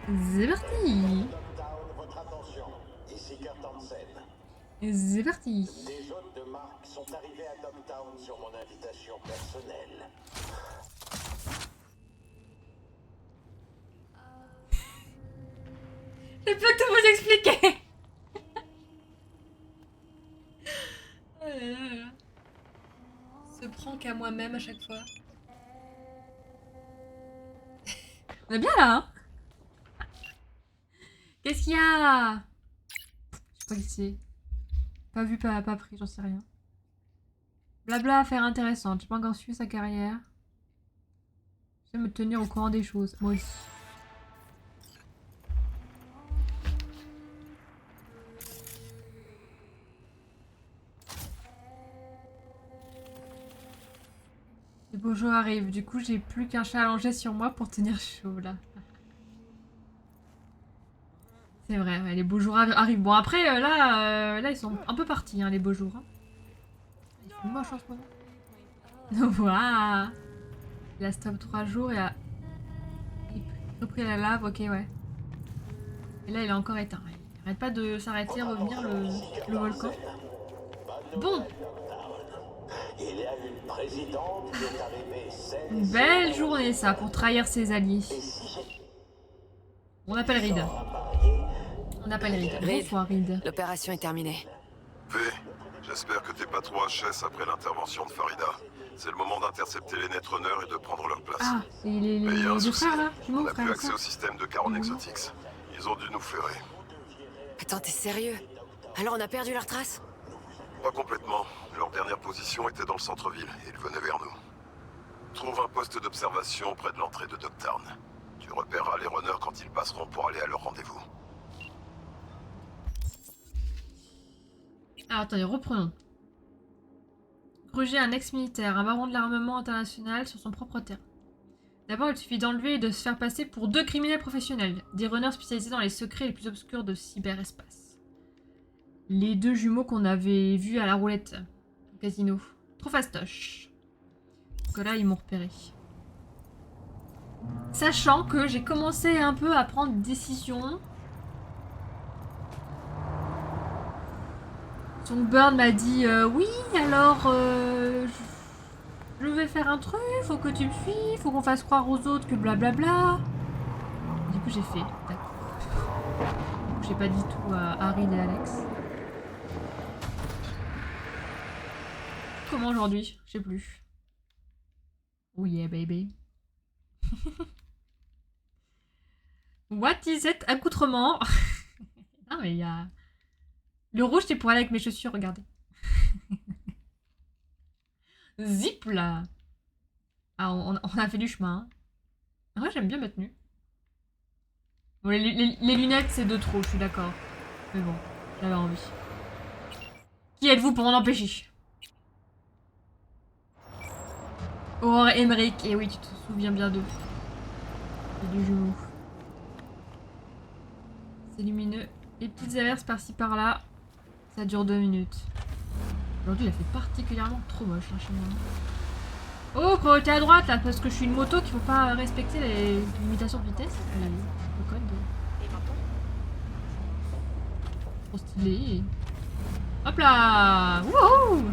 C'est parti. Votre attention, ici Kurt Hansen. C'est parti. Des hôtes de marque sont arrivés à Dogtown sur mon invitation personnelle. Je peux tout vous expliquer. Oh là là là. Se prend qu'à moi-même à chaque fois. On est bien là, hein? Qu'est-ce qu'il y a? Je sais pas qui c'est. Pas vu, pas pris, j'en sais rien. Blabla, affaire intéressante. J'ai pas encore suivi sa carrière. Je vais me tenir au courant des choses. Moi aussi. Les beaux jours arrivent. Du coup, j'ai plus qu'un chat allongé sur moi pour tenir chaud là. C'est vrai, ouais, les beaux jours arrivent. Bon, après, là, ils sont un peu partis, hein, les beaux jours. Hein. Il fait moche en ce moment. Waouh. Il a stop 3 jours et a repris la lave, ok, ouais. Et là, il est encore éteint. Il arrête pas de s'arrêter, revenir le volcan. Bon, Il y a une présidente qui est arrivée saine une belle journée ça pour trahir ses alliés. On appelle Reed. On appelle Reed. Reed, Bonsoir Reed. l'opération est terminée. V, j'espère que t'es pas trop HS après l'intervention de Farida. C'est le moment d'intercepter les Netrunner et de prendre leur place. Ah, c'est les Mais il y a un deux souci. frères là. On Jumeaux, n'a plus frères et accès sœurs. au système de Caron Exotics. Ils ont dû nous flairer. Attends, t'es sérieux? Alors on a perdu leur trace? Pas complètement. Leur dernière position était dans le centre-ville et ils venaient vers nous. Trouve un poste d'observation près de l'entrée de Dogtown. Tu repéreras les runners quand ils passeront pour aller à leur rendez-vous. Alors attendez, reprenons. Gruger un ex-militaire, un baron de l'armement international sur son propre terrain. D'abord, il suffit d'enlever et de se faire passer pour 2 criminels professionnels, des runners spécialisés dans les secrets les plus obscurs de cyberespace. Les 2 jumeaux qu'on avait vus à la roulette au casino. Trop fastoche. Donc là, ils m'ont repéré. Sachant que j'ai commencé un peu à prendre des décisions. Songbird m'a dit oui, alors je vais faire un truc, faut que tu me suives, faut qu'on fasse croire aux autres que blablabla. Du coup, j'ai fait. D'accord. J'ai pas dit tout à Harry et Alex. Comment aujourd'hui? Je sais plus. Oh yeah, baby. What is it? Accoutrement. Non, mais il y a. Le rouge, c'est pour aller avec mes chaussures, regardez. Zip là. Ah, on a fait du chemin. Hein. Ouais, j'aime bien ma tenue. Bon, les lunettes, c'est de trop, je suis d'accord. Mais bon, j'avais envie. Qui êtes-vous pour m'en empêcher? Aurore et Emmerich. Et oui, tu te souviens bien d'eux. Et du jumeau. C'est lumineux. Les petites averses par-ci par-là. Ça dure 2 minutes. Aujourd'hui, il a fait particulièrement trop moche hein, chez moi. Oh, priorité à droite là, parce que je suis une moto qu'il faut pas respecter les limitations de vitesse. Le code. Trop stylé. Hop là. Wouhou.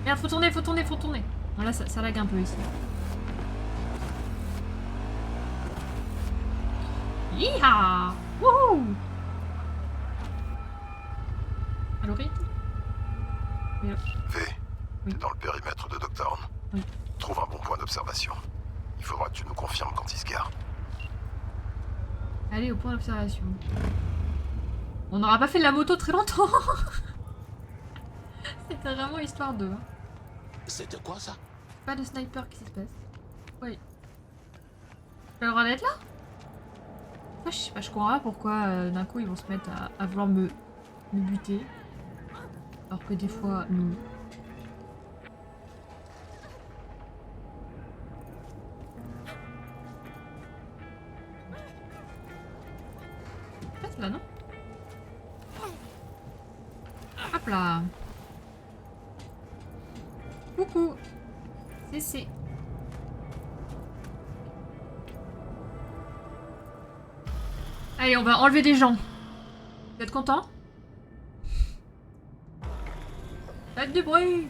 Merde, faut tourner, faut tourner, faut tourner. Bon, là, ça lag un peu ici. Yeeha. Wouhou. Allô, Reed? Oui, V, Oui. t'es dans le périmètre de Dogtown. Oui. Trouve un bon point d'observation. Il faudra que tu nous confirmes quand il se gare. Allez, au point d'observation. On n'aura pas fait de la moto très longtemps. C'était vraiment histoire de. Hein. C'était quoi ça? Pas de sniper qui se passe. Oui. J'ai pas le droit d'être là? Je sais pas, je comprends pas pourquoi d'un coup ils vont se mettre à vouloir me buter. Alors que des fois, non. Passe là, non? Hop là. Coucou. C'est. Allez, on va enlever des gens. Vous êtes contents? Faites du bruit.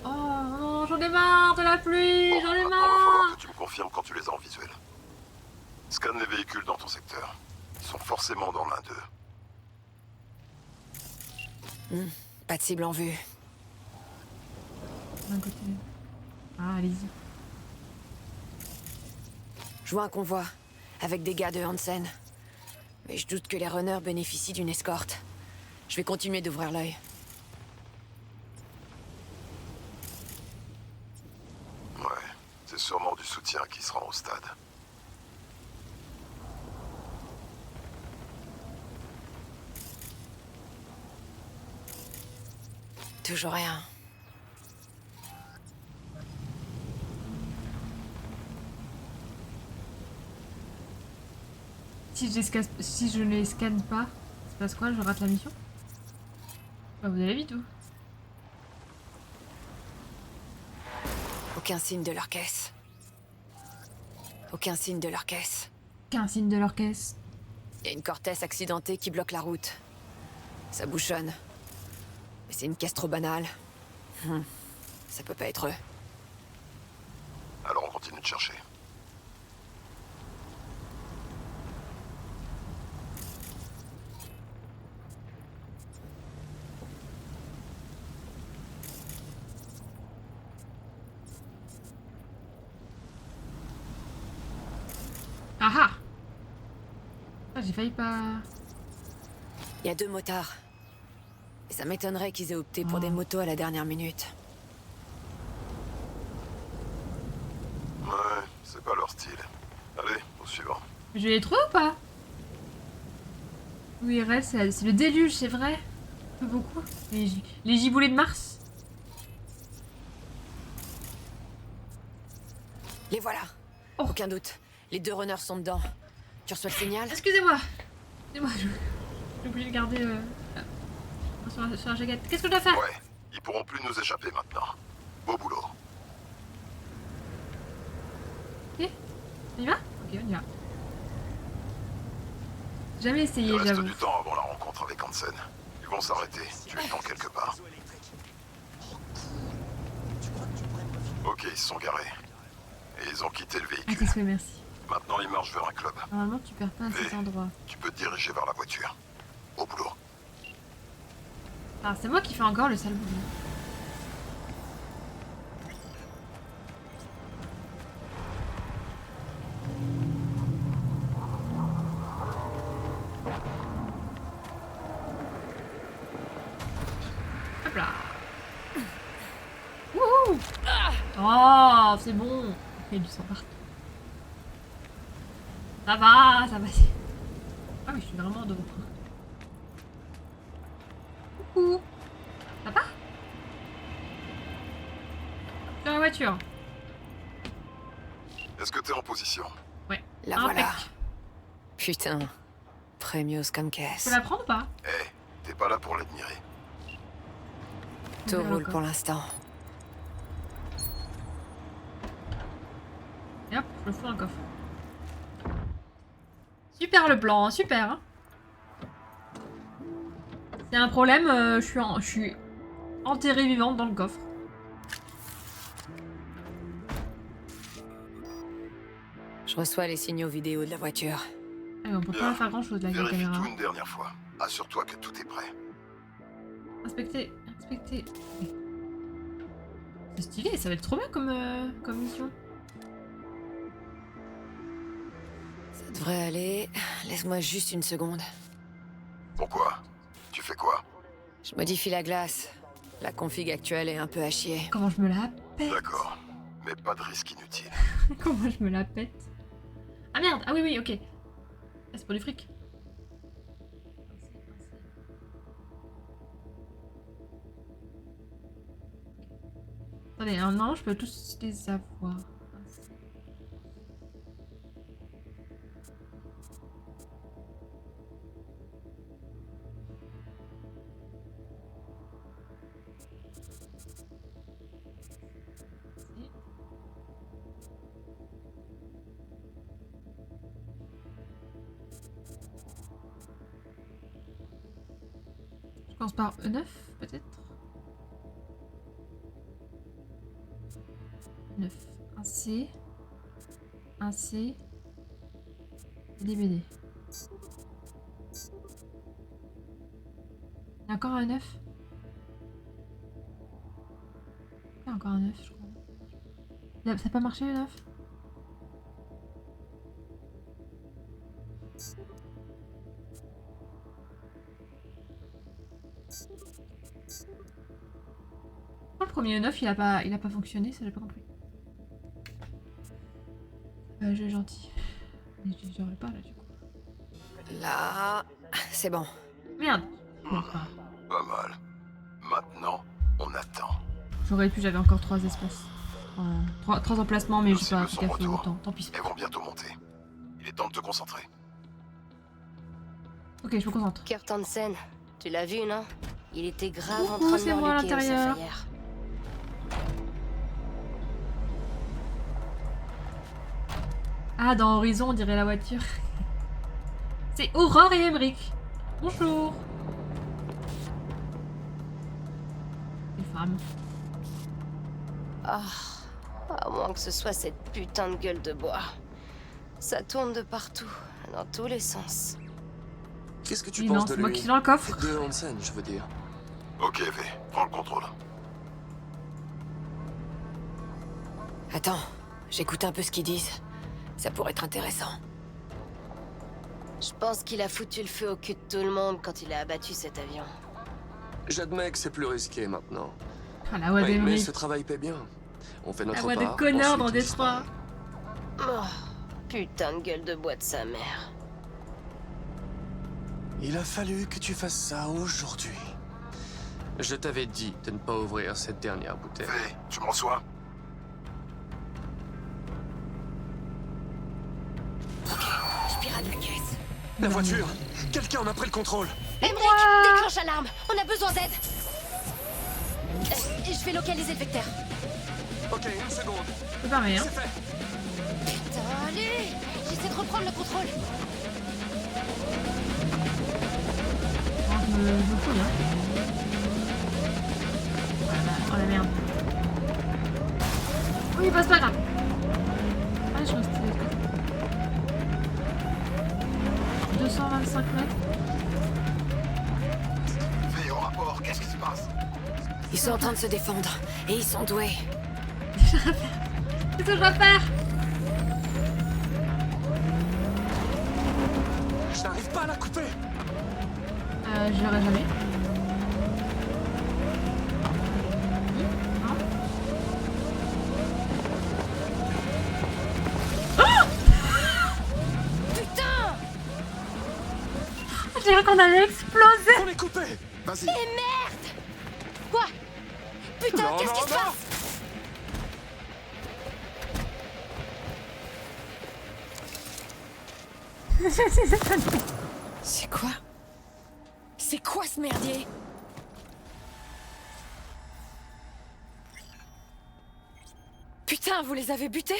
Oh non, j'en ai marre de la pluie, Bon, j'en ai maintenant, va falloir marre. que tu me confirmes quand tu les as en visuel. Scanne les véhicules dans ton secteur. Ils sont forcément dans l'un d'eux. Pas de cible en vue. D'un côté. Ah, allez-y. Je vois un convoi, avec des gars de Hansen. Mais je doute que les runners bénéficient d'une escorte. Je vais continuer d'ouvrir l'œil. Ouais, c'est sûrement du soutien qui se rend au stade. Toujours rien. Si je ne les scanne pas, ça passe quoi? Je rate la mission? Bah, vous allez vite, vous. Aucun signe de leur caisse. Aucun signe de leur caisse. Qu'un signe de leur caisse. Il y a une Cortez accidentée qui bloque la route. Ça bouchonne. Mais c'est une caisse trop banale. Ça peut pas être eux. Alors on continue de chercher. Ah ah! Ah, j'ai failli pas... Il y a 2 motards. Et ça m'étonnerait qu'ils aient opté pour des motos à la dernière minute. Ouais, c'est pas leur style. Allez, au suivant. Je l'ai trouvé ou pas? Oui, RL, c'est le déluge, c'est vrai. Un peu beaucoup. Les giboulées de Mars. Les voilà. Oh. Aucun doute. Les 2 runners sont dedans. Tu reçois le signal? Excusez-moi. Excusez-moi, j'ai oublié de garder sur la jaquette. Qu'est-ce que je dois faire? Ouais, ils pourront plus nous échapper maintenant. Beau boulot. Ok, on y va? Ok, on y va. J'ai jamais essayé, Il reste j'avoue. du temps avant la rencontre avec Hansen. Ils vont s'arrêter. Tu les tends quelque part. Ok, ils se sont garés. Et ils ont quitté le Ah, véhicule. c'est fait, merci. Maintenant, ils marchent vers un club. Normalement, tu perds pas à cet Mais- endroit. Tu peux te diriger vers la voiture. Au boulot. Ah, c'est moi qui fais encore le sale boulot. Hop là. Wouhou. Oh, c'est bon. Il y a du sang partout. Ça va, ça va. Ah oui, je suis vraiment devant. Coucou. Ça va? Dans la voiture. Est-ce que t'es en position? Ouais. La Impec. voilà. Putain. Premios comme Je caisse. peux la prendre ou pas? Eh, t'es pas là pour l'admirer. Tout Ouvrir le roule coffre. pour l'instant. Et hop, je le fous dans le coffre. Super le plan, super. Hein. S'il y a un problème, je suis enterrée vivante dans le coffre. Je reçois les signaux vidéo de la voiture. Ah, on peut Bien. pas faire grand chose là avec la Vérifie caméra. tout une dernière fois. Assure-toi que tout est prêt. Inspecter, inspecter. Ok. C'est stylé, ça va être trop bien comme mission. Ça devrait aller. Laisse-moi juste une seconde. Pourquoi? Tu fais quoi? Je modifie la glace. La config actuelle est un peu à chier. Comment je me la pète? D'accord. Mais pas de risque inutile. Comment je me la pète? Ah merde, ah oui, oui, ok. Ah, c'est pour du fric. Attendez, non, je peux tous les avoir. Commence par E9, peut-être. 9. Un C. Un C. DBD. Il y a encore un 9. Il y a encore un 9, je crois. Ça n'a pas marché le 9? Le premier 9 il a pas fonctionné, ça j'ai pas compris. J'ai gentil. Mais j'aurais pas là du coup. Là, c'est bon. Merde. Bon, c'est pas grave. Pas mal. Maintenant, on attend. J'aurais pu, j'avais encore 3 espaces. 3 emplacements, mais j'ai Merci, pas me fait sont gaffe retour. autant. Tant pis. Elles vont bientôt monter. Il est temps de te concentrer. Ok, je me concentre. Kurt Hansen, tu l'as vu, non? Il était grave en Coucou, train de c'est moi à morluquer au l'intérieur. Sapphire. Ah, dans Horizon, on dirait la voiture. C'est Aurore et Emmerich. Bonjour. Les femmes. Ah, à moins que ce soit cette putain de gueule de bois. Ça tourne de partout, dans tous les sens. Qu'est-ce que tu Oui, non, penses de c'est moi lui? qui suis dans le coffre. De Hansen, je veux dire. Ok, V, prends le contrôle. Attends, j'écoute un peu ce qu'ils disent. Ça pourrait être intéressant. Je pense qu'il a foutu le feu au cul de tout le monde quand il a abattu cet avion. J'admets que c'est plus risqué maintenant. Ah, la voix Oui, mais d'Emmerich. ce travail paie bien. On fait La notre voix de part. connard dans ensuite, il Détroit. sera- Oh, putain de gueule de bois de sa mère. Il a fallu que tu fasses ça aujourd'hui. Je t'avais dit de ne pas ouvrir cette dernière bouteille. V, tu m'en reçois? Je pirate la caisse. La voiture! Quelqu'un en a pris le contrôle! Emmerich, déclenche l'alarme. On a besoin d'aide. Je vais localiser le vecteur. Ok, une seconde. C'est pas mal, hein. C'est fait! Putain, allez. J'essaie de reprendre le contrôle. Je me fouille, hein. Oh la merde. Oui, bah c'est pas grave. Allez, je reste. 225 mètres. V, au rapport, qu'est-ce qui se passe? Ils sont en train de se défendre. Et ils sont doués. Qu'est-ce que je dois faire? Je n'arrive pas à la couper! Je l'aurai jamais. Non. Putain! Je dirais qu'on allait exploser. On est coupé! Vas-y. Quoi? Putain, Non, qu'est-ce qui non, se non! passe? C'est quoi? C'est quoi ce merdier? Putain, vous les avez butés?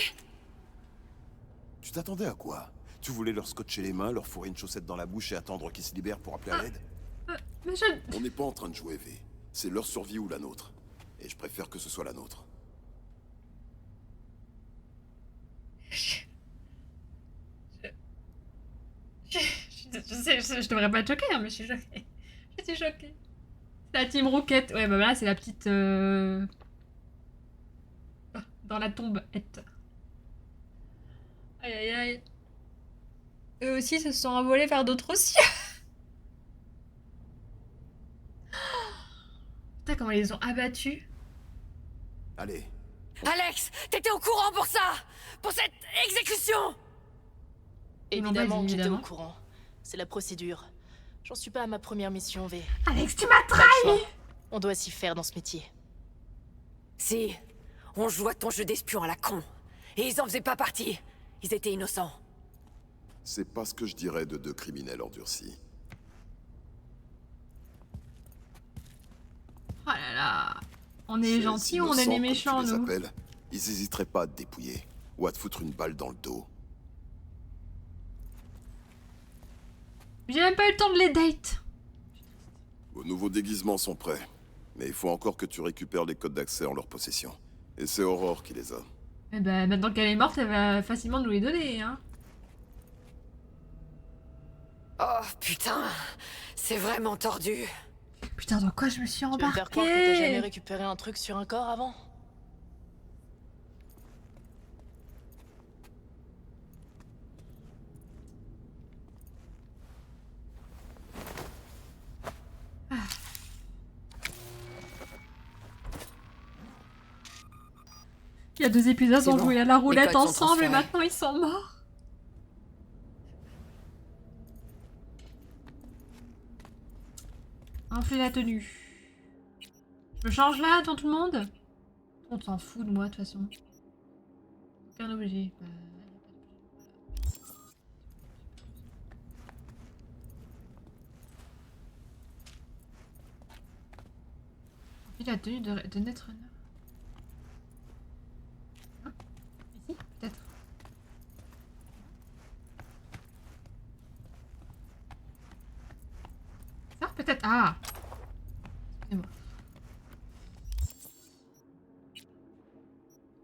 Tu t'attendais à quoi? Tu voulais leur scotcher les mains, leur fourrer une chaussette dans la bouche et attendre qu'ils se libèrent pour appeler à l'aide? Mais je... On n'est pas en train de jouer, V. C'est leur survie ou la nôtre. Et je préfère que ce soit la nôtre. Je devrais pas être choquée, hein, mais je suis choquée. Je suis choquée. C'est la Team Rocket. Ouais, bah là, c'est la petite... dans la tombe. Aïe, aïe, aïe. Eux aussi se sont envolés vers d'autres cieux. Putain, comment ils les ont abattus. Allez, Alex, t'étais au courant pour ça? Pour cette exécution? Ils l'ont Évidemment pas dit, que j'étais évidemment. au courant. C'est la procédure. J'en suis pas à ma première mission, V. Alex, tu m'as Pas trahi. le choix. On doit s'y faire dans ce métier. Si, on joue à ton jeu d'espion à la con. Et ils en faisaient pas partie. Ils étaient innocents. c'est pas ce que je dirais de deux criminels endurcis. Oh là là. On est Ces gentils ou on est innocents, les comme méchants, tu les nous? appelles, ils hésiteraient pas à te dépouiller. Ou à te foutre une balle dans le dos. J'ai même pas eu le temps de les date. Vos nouveaux déguisements sont prêts. Mais il faut encore que tu récupères les codes d'accès en leur possession. Et c'est Aurore qui les a. Eh ben, maintenant qu'elle est morte, elle va facilement nous les donner, hein. Oh putain, c'est vraiment tordu. Putain, dans quoi je me suis Tu veux me faire croire que t'as jamais embarquée? récupéré un truc sur un corps avant? Il y a 2 épisodes, C'est on bon, jouait à la roulette codes sont ensemble et transférés. maintenant ils sont morts. Enfler la tenue. Je me change là devant tout le monde? On s'en fout de moi de toute façon. Aucun objet. Bah, enfler la tenue de Netrunner. Hein? Ici? Peut-être. Ça? Peut-être. Ah! Excusez-moi.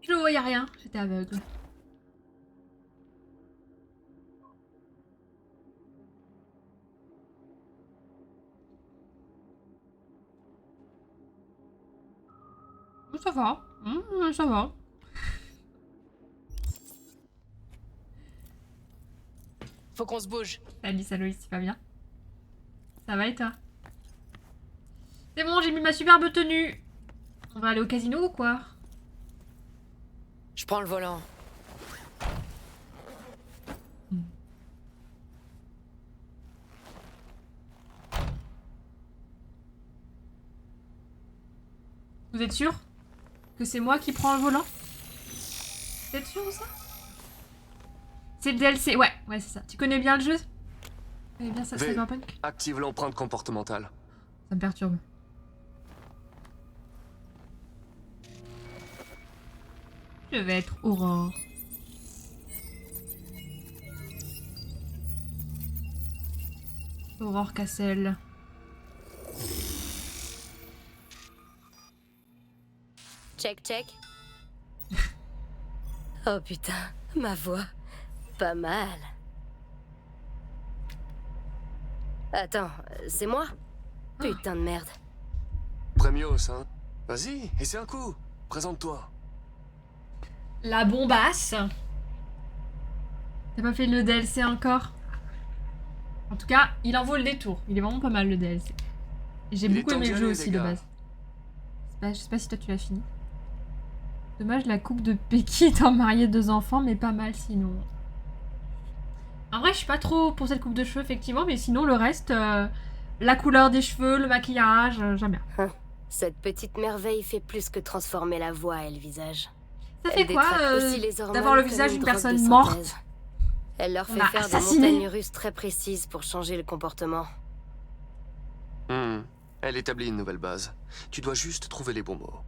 Je ne voyais rien, j'étais aveugle. Ça va, ça va. Faut qu'on se bouge. Salut Saloïs, c'est pas bien? Ça va et toi? C'est bon, j'ai mis ma superbe tenue. On va aller au casino ou quoi? Je prends le volant. Vous êtes sûr que c'est moi qui prends le volant? Vous êtes sûr de ça? C'est le DLC, ouais, c'est ça. Tu connais bien le jeu? Tu connais bien ça, V, Cyberpunk? active l'empreinte comportementale. Ça me perturbe. Je vais être Aurore. Aurore Cassel. Check, check. Oh putain, ma voix. Pas mal. Attends, c'est moi? Putain de merde. Premios, hein. Vas-y, essaie un coup. Présente-toi. La bombasse. T'as pas fait le DLC encore? En tout cas, il en vaut le détour. Il est vraiment pas mal le DLC. Et j'ai Il est beaucoup temps aimé d'y le jeu aller, aussi les de gars. base. Je sais pas si toi tu l'as fini. Dommage, la coupe de Becky étant mariée 2 enfants, mais pas mal sinon. En vrai, je suis pas trop pour cette coupe de cheveux, effectivement, mais sinon le reste, la couleur des cheveux, le maquillage, j'aime bien. Cette petite merveille fait plus que transformer la voix et le visage. Ça Elle fait quoi détraque aussi les hormones d'avoir le comme visage une d'une drogue personne de morte? synthèse. Elle leur On fait l'a faire assassinée. des montagnes russes très précises pour changer le comportement. Elle établit une nouvelle base. Tu dois juste trouver les bons mots.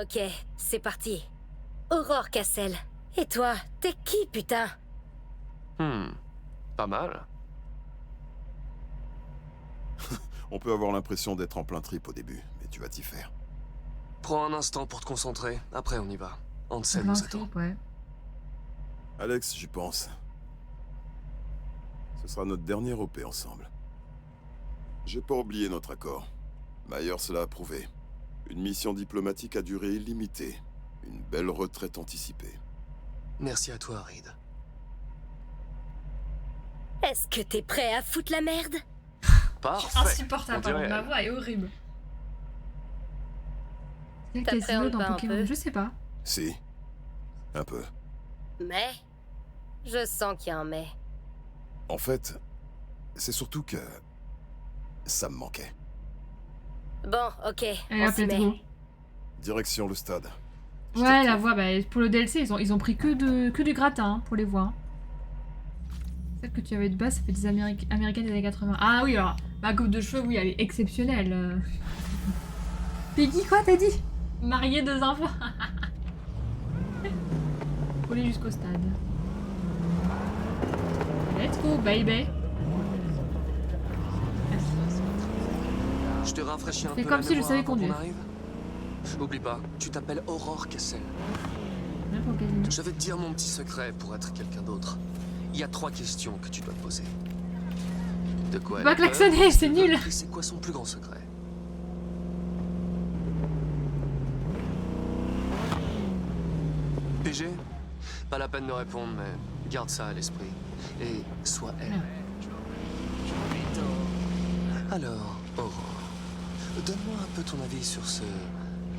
Ok, c'est parti. Aurore Cassel. Et toi, t'es qui, putain? Pas mal. On peut avoir l'impression d'être en plein trip au début, mais tu vas t'y faire. Prends un instant pour te concentrer. Après, on y va. Ansel Plein nous de attend. tripes, ouais. Alex, j'y pense. Ce sera notre dernière OP ensemble. J'ai pas oublié notre accord. Myers l'a approuvé. Une mission diplomatique à durée illimitée. Une belle retraite anticipée. Merci à toi, Reed. Est-ce que t'es prêt à foutre la merde? Parfait. Insupportable, On pardon, dirait ma elle. voix est horrible. Quel T'appréhendes casino dans pas un Pokémon? peu? Je sais pas. Si. Un peu. Mais? Je sens qu'il y a un mais. En fait, c'est surtout que... ça me manquait. Bon, ok, Allez on hop, s'y let's met. go. Direction le stade. Je te Ouais, la retrouve. voix, bah, pour le DLC, ils ont pris que du gratin hein, pour les voix. hein. Celle que tu avais de base, ça fait des américaines des années 80. Ah oui, alors, ma coupe de cheveux, oui, elle est exceptionnelle. Peggy, quoi, t'as dit? Mariée 2 enfants. Faut aller jusqu'au stade. Let's go, baby. Je te rafraîchis un Fais peu comme la si je mémoire savais avant qu'on conduire. arrive. Oublie pas, tu t'appelles Aurore Kessel. Même pour Casino. Je vais te dire mon petit secret pour être quelqu'un d'autre. Il y a 3 questions que tu dois te poser. De quoi Faut elle pas a peur, klaxonner, c'est qu'est-ce qu'elle nul. veut, et c'est quoi son plus grand secret? PG? Pas la peine de répondre, mais garde ça à l'esprit. Et sois elle. Alors, Aurore, donne-moi un peu ton avis sur ce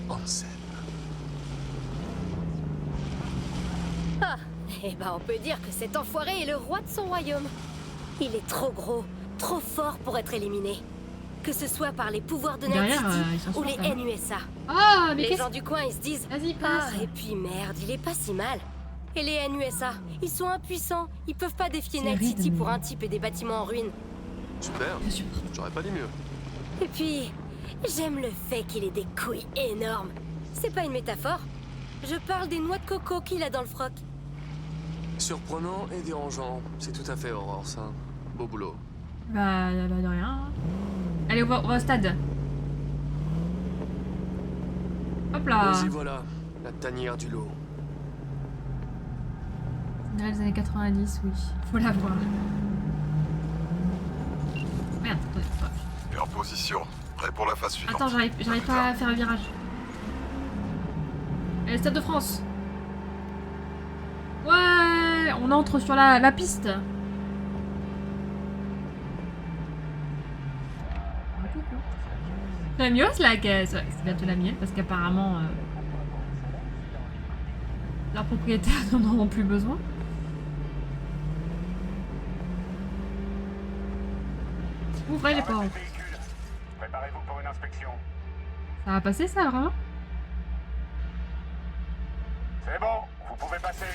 Hansen. Ah, eh ben on peut dire que cet enfoiré est le roi de son royaume. Il est trop gros, trop fort pour être éliminé. Que ce soit par les pouvoirs de Night Derrière, City ils sont ou forts, les quand même. NUSA. Ah, mais Les qu'est-ce gens du coin, ils se disent Vas-y, ah, passe. et puis merde, il est pas si mal. Et les NUSA, ils sont impuissants. Ils peuvent pas défier C'est Night ride, City mais- pour un type et des bâtiments en ruine. Super, Je supporte. j'aurais pas dit mieux. Et puis, j'aime le fait qu'il ait des couilles énormes. C'est pas une métaphore. Je parle des noix de coco qu'il a dans le froc. Surprenant et dérangeant, c'est tout à fait Aurore, ça. Beau boulot. Bah, de rien. Allez, on va au stade. Hop là. Nous y voilà, la tanière du lot. Dans les années 90, oui. Faut la voir. Merde, attendez. Et en position. Prêt pour la phase suivante. Attends, j'arrive pas à faire le virage. Allez, Stade de France. Ouais, on entre sur la piste. La mieux, c'est bientôt la mienne parce qu'apparemment leurs propriétaires n'en auront plus besoin. Ouvrez les portes. Préparez-vous pour une inspection. Ça va passer ça vraiment? C'est bon, vous pouvez passer.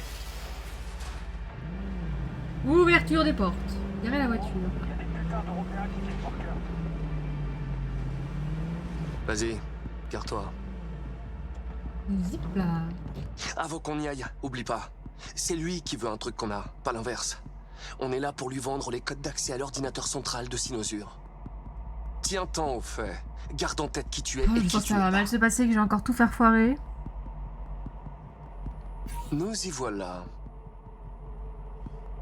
Ouverture des portes. Garez la voiture. Il y a des putains d'Européens qui viennent pour cœur. Vas-y, garde-toi. Zip là. Avant qu'on y aille, oublie pas. C'est lui qui veut un truc qu'on a, pas l'inverse. On est là pour lui vendre les codes d'accès à l'ordinateur central de Sinosure. Tiens-t'en au fait. Garde en tête qui tu es Oh, et je qui sens que tu ça es va pas. mal se passer, que j'ai encore tout faire foirer. Nous y voilà.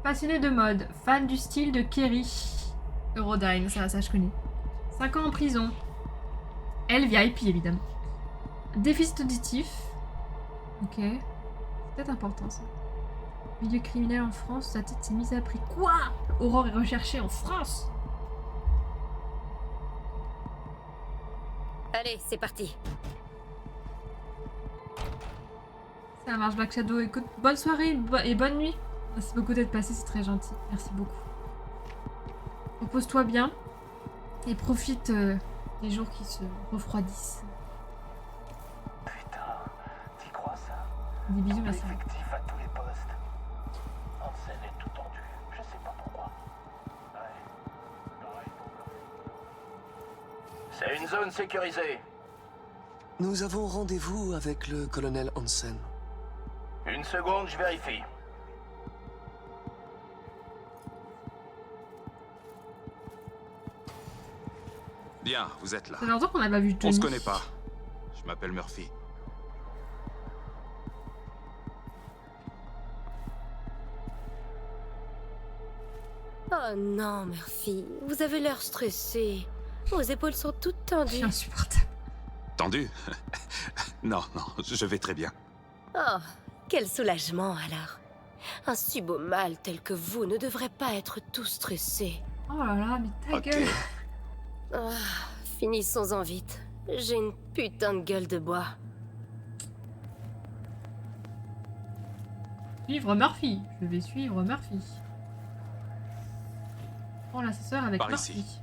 Passionné de mode, fan du style de Kerry. Eurodyne, ça je connais. 5 ans en prison. Elle VIP évidemment. Déficit auditif. Ok. C'est peut-être important ça. Milieu criminel en France, sa tête s'est mise à prix. Quoi? Aurore est recherchée en France. Allez, c'est parti. Ça marche Black Shadow. Écoute, bonne soirée et bonne nuit. Merci beaucoup d'être passé, c'est très gentil. Merci beaucoup. Repose-toi bien et profite des jours qui se refroidissent. Putain, t'y crois ça? Des bisous, merci. Effectif à tous les postes. Hansen est tout tendu, je sais pas pourquoi. Ouais, pareil pour moi. C'est une zone sécurisée. Nous avons rendez-vous avec le colonel Hansen. Une seconde, je vérifie. Bien, vous êtes là. Ça fait longtemps qu'on n'a pas vu Tony. On se connaît pas. Je m'appelle Murphy. Oh non, Murphy, vous avez l'air stressé. Vos épaules sont toutes Je tendues. suis insupportable. Tendu? Non, non, je vais très bien. Oh, quel soulagement alors. Un si beau mâle tel que vous ne devrait pas être tout stressé. Oh là là, mais ta Ok. gueule. Ah, finissons-en vite. J'ai une putain de gueule de bois. Suivre Murphy. Je vais suivre Murphy. Oh l'assesseur avec Par Murphy. ici.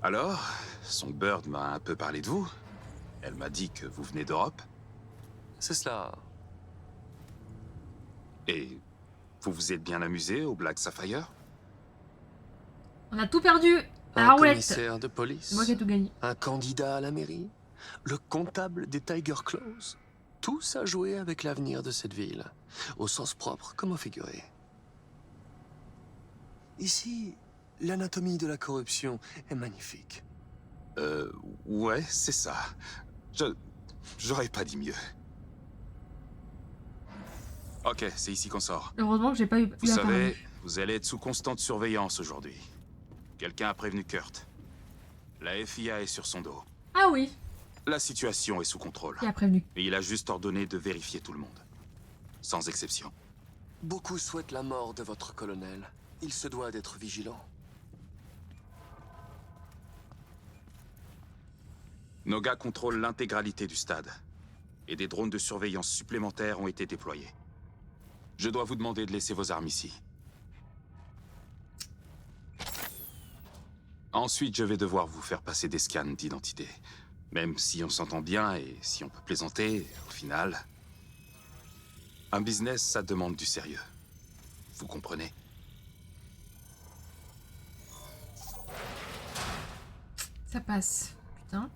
Alors, son Bird m'a un peu parlé de vous. Elle m'a dit que vous venez d'Europe. C'est cela. Et vous vous êtes bien amusé au Black Sapphire? On a tout perdu. Un Ah ouais, commissaire de police. c'est moi qui ai tout gagné. Un candidat à la mairie. Le comptable des Tiger Claws. Tous à jouer avec l'avenir de cette ville. Au sens propre comme au figuré. Ici, l'anatomie de la corruption est magnifique. Ouais, c'est ça. J'aurais pas dit mieux. Ok, c'est ici qu'on sort. Heureusement que j'ai pas eu Vous la savez, parole. vous allez être sous constante surveillance aujourd'hui. Quelqu'un a prévenu Kurt. La FIA est sur son dos. Ah oui, La situation est sous contrôle. il a prévenu. Et il a juste ordonné de vérifier tout le monde. Sans exception. Beaucoup souhaitent la mort de votre colonel. Il se doit d'être vigilant. Nos gars contrôlent l'intégralité du stade. Et des drones de surveillance supplémentaires ont été déployés. Je dois vous demander de laisser vos armes ici. Ensuite, je vais devoir vous faire passer des scans d'identité. Même si on s'entend bien et si on peut plaisanter, au final... Un business, ça demande du sérieux. Vous comprenez? Ça passe. Putain.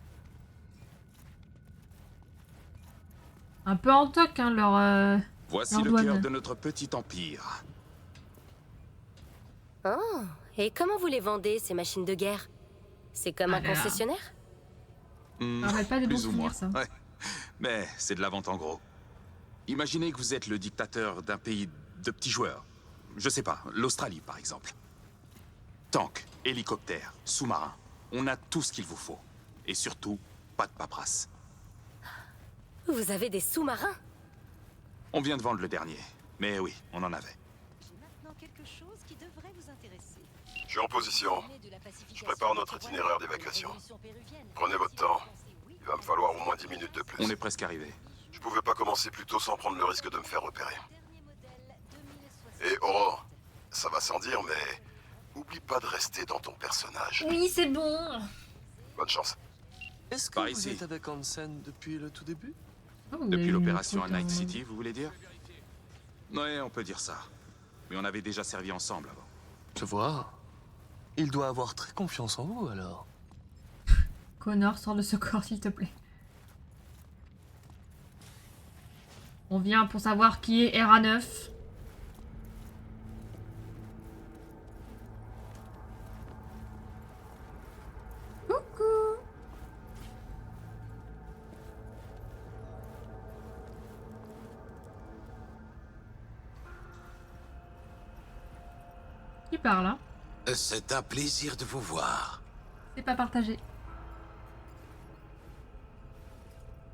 Un peu en toc, hein, leur... Voici leur le douane. cœur de notre petit empire. Oh, et comment vous les vendez, ces machines de guerre? C'est comme Ah un là là. concessionnaire? Ça rappelle pas des bons Plus ou moins, souvenirs, ça. ouais. Mais c'est de la vente en gros. Imaginez que vous êtes le dictateur d'un pays de petits joueurs. Je sais pas, l'Australie par exemple. Tanks, hélicoptères, sous-marins. On a tout ce qu'il vous faut. Et surtout, pas de paperasse. Vous avez des sous-marins? On vient de vendre le dernier. Mais oui, on en avait. J'ai maintenant quelque chose qui devrait vous intéresser. Je suis en position. Je prépare notre itinéraire d'évacuation. Prenez votre temps. Il va me falloir au moins 10 minutes de plus. On est presque arrivé. Je pouvais pas commencer plus tôt sans prendre le risque de me faire repérer. Et Aurore, ça va sans dire, mais oublie pas de rester dans ton personnage. Oui, c'est bon. Bonne chance. Est-ce que Par vous ici. êtes avec Hansen depuis le tout début? Oh, vous avez Depuis mis l'opération le à truc, Night hein. City, vous voulez dire? Ouais, on peut dire ça. Mais on avait déjà servi ensemble avant. Je vois. Il doit avoir très confiance en vous, alors. Connor, sors de ce corps, s'il te plaît. On vient pour savoir qui est RA9. Coucou. Qui parle, hein? C'est un plaisir de vous voir. C'est pas partagé.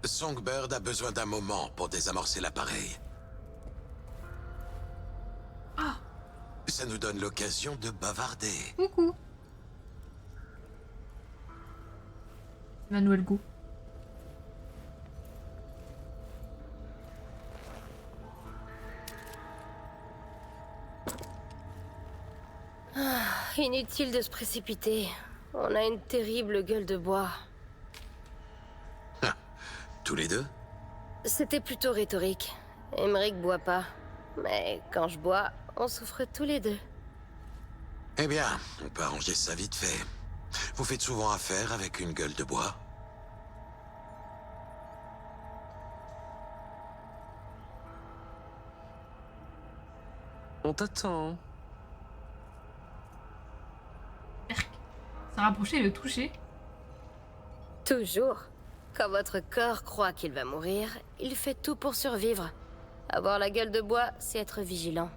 Songbird a besoin d'un moment pour désamorcer l'appareil. Ah, Ça nous donne l'occasion de bavarder. coucou. Manuel Go. Inutile de se précipiter. On a une terrible gueule de bois. Tous les deux? C'était plutôt rhétorique. Emmerich boit pas. Mais quand je bois, on souffre tous les deux. Eh bien, on peut arranger ça vite fait. Vous faites souvent affaire avec une gueule de bois? On t'attend. Se rapprocher et le toucher. Toujours. Quand votre corps croit qu'il va mourir, il fait tout pour survivre. Avoir la gueule de bois, c'est être vigilant.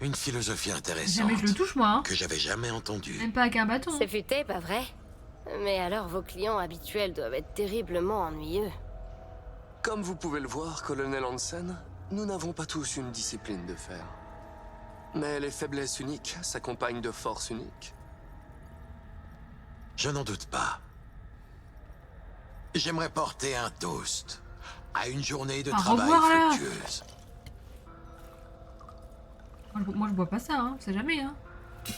Une philosophie intéressante. Jamais je le touche, moi. Hein. Que j'avais jamais entendue. Même pas avec un bâton. C'est futé, pas vrai? Mais alors vos clients habituels doivent être terriblement ennuyeux. Comme vous pouvez le voir, colonel Hansen, nous n'avons pas tous une discipline de fer. Mais les faiblesses uniques s'accompagnent de forces uniques. Je n'en doute pas. J'aimerais porter un toast à une journée de Au travail revoir, là. fructueuse. Moi, je bois pas ça, hein. On sait jamais, hein. Je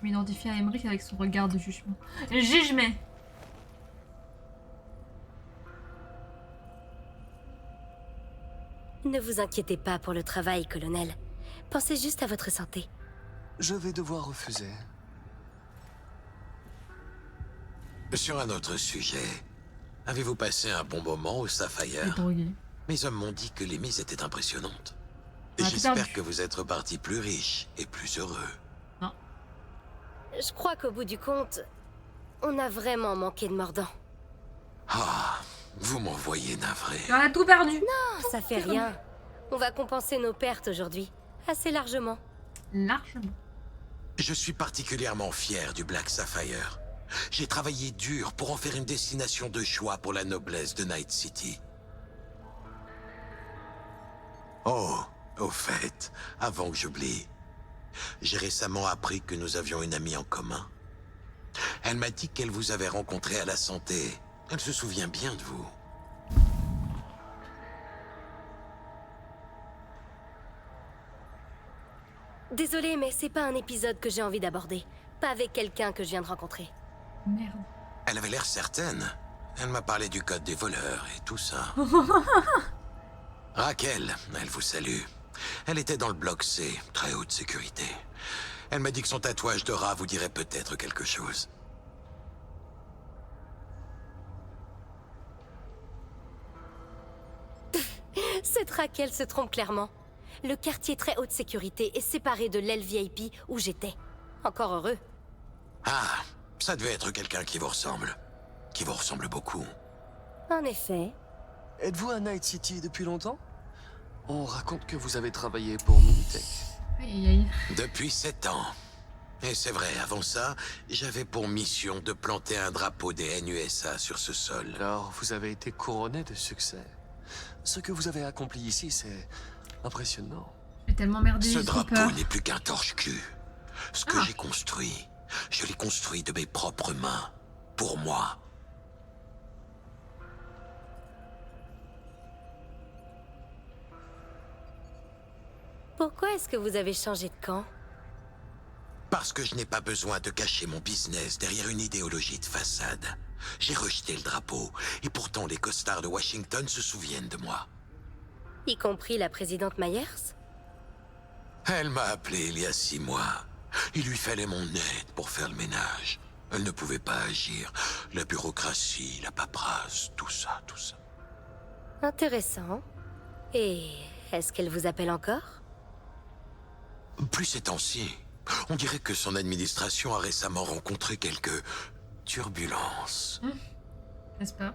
m'identifie à Emmerich avec son regard de jugement. Jugement. Ne vous inquiétez pas pour le travail, colonel. Pensez juste à votre santé. Je vais devoir refuser. Sur un autre sujet, avez-vous passé un bon moment au Il est Sapphire? drogué. Mes hommes m'ont dit que les mises étaient impressionnantes. Ah, J'espère putain. que vous êtes repartis plus riches et plus heureux. Je crois qu'au bout du compte, on a vraiment manqué de mordant. Ah, vous m'envoyez navré. On a tout perdu. Non, ça fait rien. On va compenser nos pertes aujourd'hui. Assez largement. Largement. Je suis particulièrement fier du Black Sapphire. J'ai travaillé dur pour en faire une destination de choix pour la noblesse de Night City. Oh, au fait, avant que j'oublie, j'ai récemment appris que nous avions une amie en commun. Elle m'a dit qu'elle vous avait rencontré à la santé. Elle se souvient bien de vous. Désolée, mais c'est pas un épisode que j'ai envie d'aborder. Pas avec quelqu'un que je viens de rencontrer. Merde. Elle avait l'air certaine. Elle m'a parlé du code des voleurs et tout ça. Raquel, elle vous salue. Elle était dans le bloc C, très haute sécurité. Elle m'a dit que son tatouage de rat vous dirait peut-être quelque chose. Cette Raquel se trompe clairement. Le quartier très haute sécurité est séparé de l'aile VIP où j'étais. Encore heureux. Ah, ça devait être quelqu'un qui vous ressemble. Qui vous ressemble beaucoup. En effet. Êtes-vous à Night City depuis longtemps? On raconte que vous avez travaillé pour Minitech. Aïe, aïe. Depuis 7 ans. Et c'est vrai, avant ça, j'avais pour mission de planter un drapeau des NUSA sur ce sol. Alors, vous avez été couronné de succès. Ce que vous avez accompli ici, c'est impressionnant. J'ai tellement merdé. Ce j'ai trop drapeau peur. n'est plus qu'un torche-cul. Ce que j'ai construit, je l'ai construit de mes propres mains. Pour moi. Pourquoi est-ce que vous avez changé de camp? Parce que je n'ai pas besoin de cacher mon business derrière une idéologie de façade. J'ai rejeté le drapeau, et pourtant les costards de Washington se souviennent de moi. Y compris la présidente Myers? Elle m'a appelé il y a 6 mois. Il lui fallait mon aide pour faire le ménage. Elle ne pouvait pas agir. La bureaucratie, la paperasse, tout ça, tout ça. Intéressant. Et est-ce qu'elle vous appelle encore? Plus ces temps-ci, on dirait que son administration a récemment rencontré quelques turbulences. N'est-ce pas?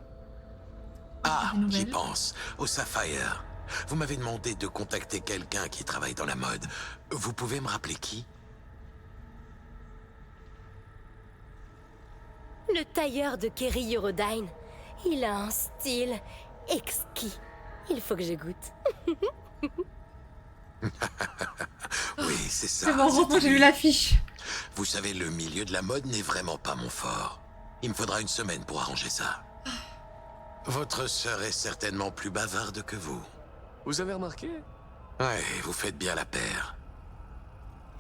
Ah, Des j'y nouvelles? pense. Au Sapphire. Vous m'avez demandé de contacter quelqu'un qui travaille dans la mode. Vous pouvez me rappeler qui? Le tailleur de Kerry Eurodyne. Il a un style exquis. Il faut que je goûte. Oui, c'est ça. C'est bon, j'ai vu l'affiche. Vous savez, le milieu de la mode n'est vraiment pas mon fort. Il me faudra une semaine pour arranger ça. Votre sœur est certainement plus bavarde que vous. Vous avez remarqué? Ouais, vous faites bien la paire.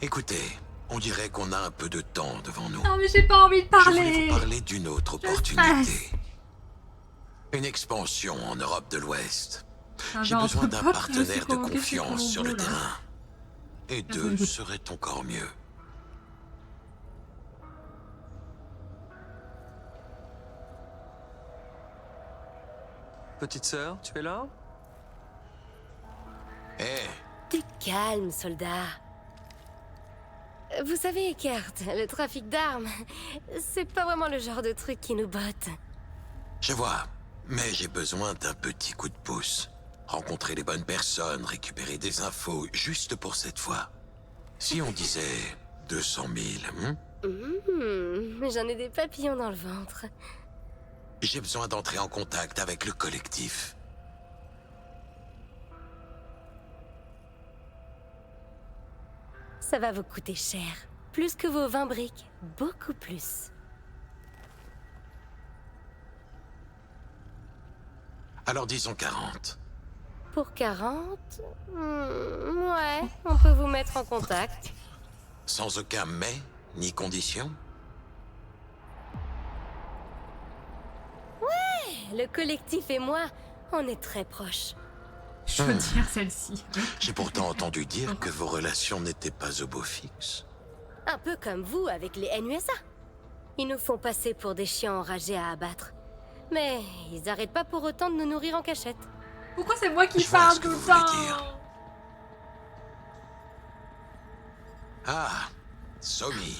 Écoutez, on dirait qu'on a un peu de temps devant nous. Non, mais j'ai pas envie de Je voulais parler. vous parler d'une autre opportunité. Une expansion en Europe de l'Ouest. J'ai besoin d'un partenaire de confiance sur le terrain. Et 2 serait encore mieux. Petite sœur, tu es là? Eh, Du calme, soldat. Vous savez, Kurt, le trafic d'armes, c'est pas vraiment le genre de truc qui nous botte. je vois. Mais j'ai besoin d'un petit coup de pouce. Rencontrer les bonnes personnes, récupérer des infos, juste pour cette fois. Si on disait 200 000, J'en ai des papillons dans le ventre. J'ai besoin d'entrer en contact avec le collectif. Ça va vous coûter cher. Plus que vos 20 briques. Beaucoup plus. Alors disons 40. Pour 40... ouais, on peut vous mettre en contact. Sans aucun mais, ni condition. Ouais, le collectif et moi, on est très proches. Je veux dire celle-ci. J'ai pourtant entendu dire que vos relations n'étaient pas au beau fixe. Un peu comme vous avec les NUSA. Ils nous font passer pour des chiens enragés à abattre. Mais ils arrêtent pas pour autant de nous nourrir en cachette. Pourquoi c'est moi qui Je vois parle ce que tout le vous voulez temps? dire. Ah, Somi.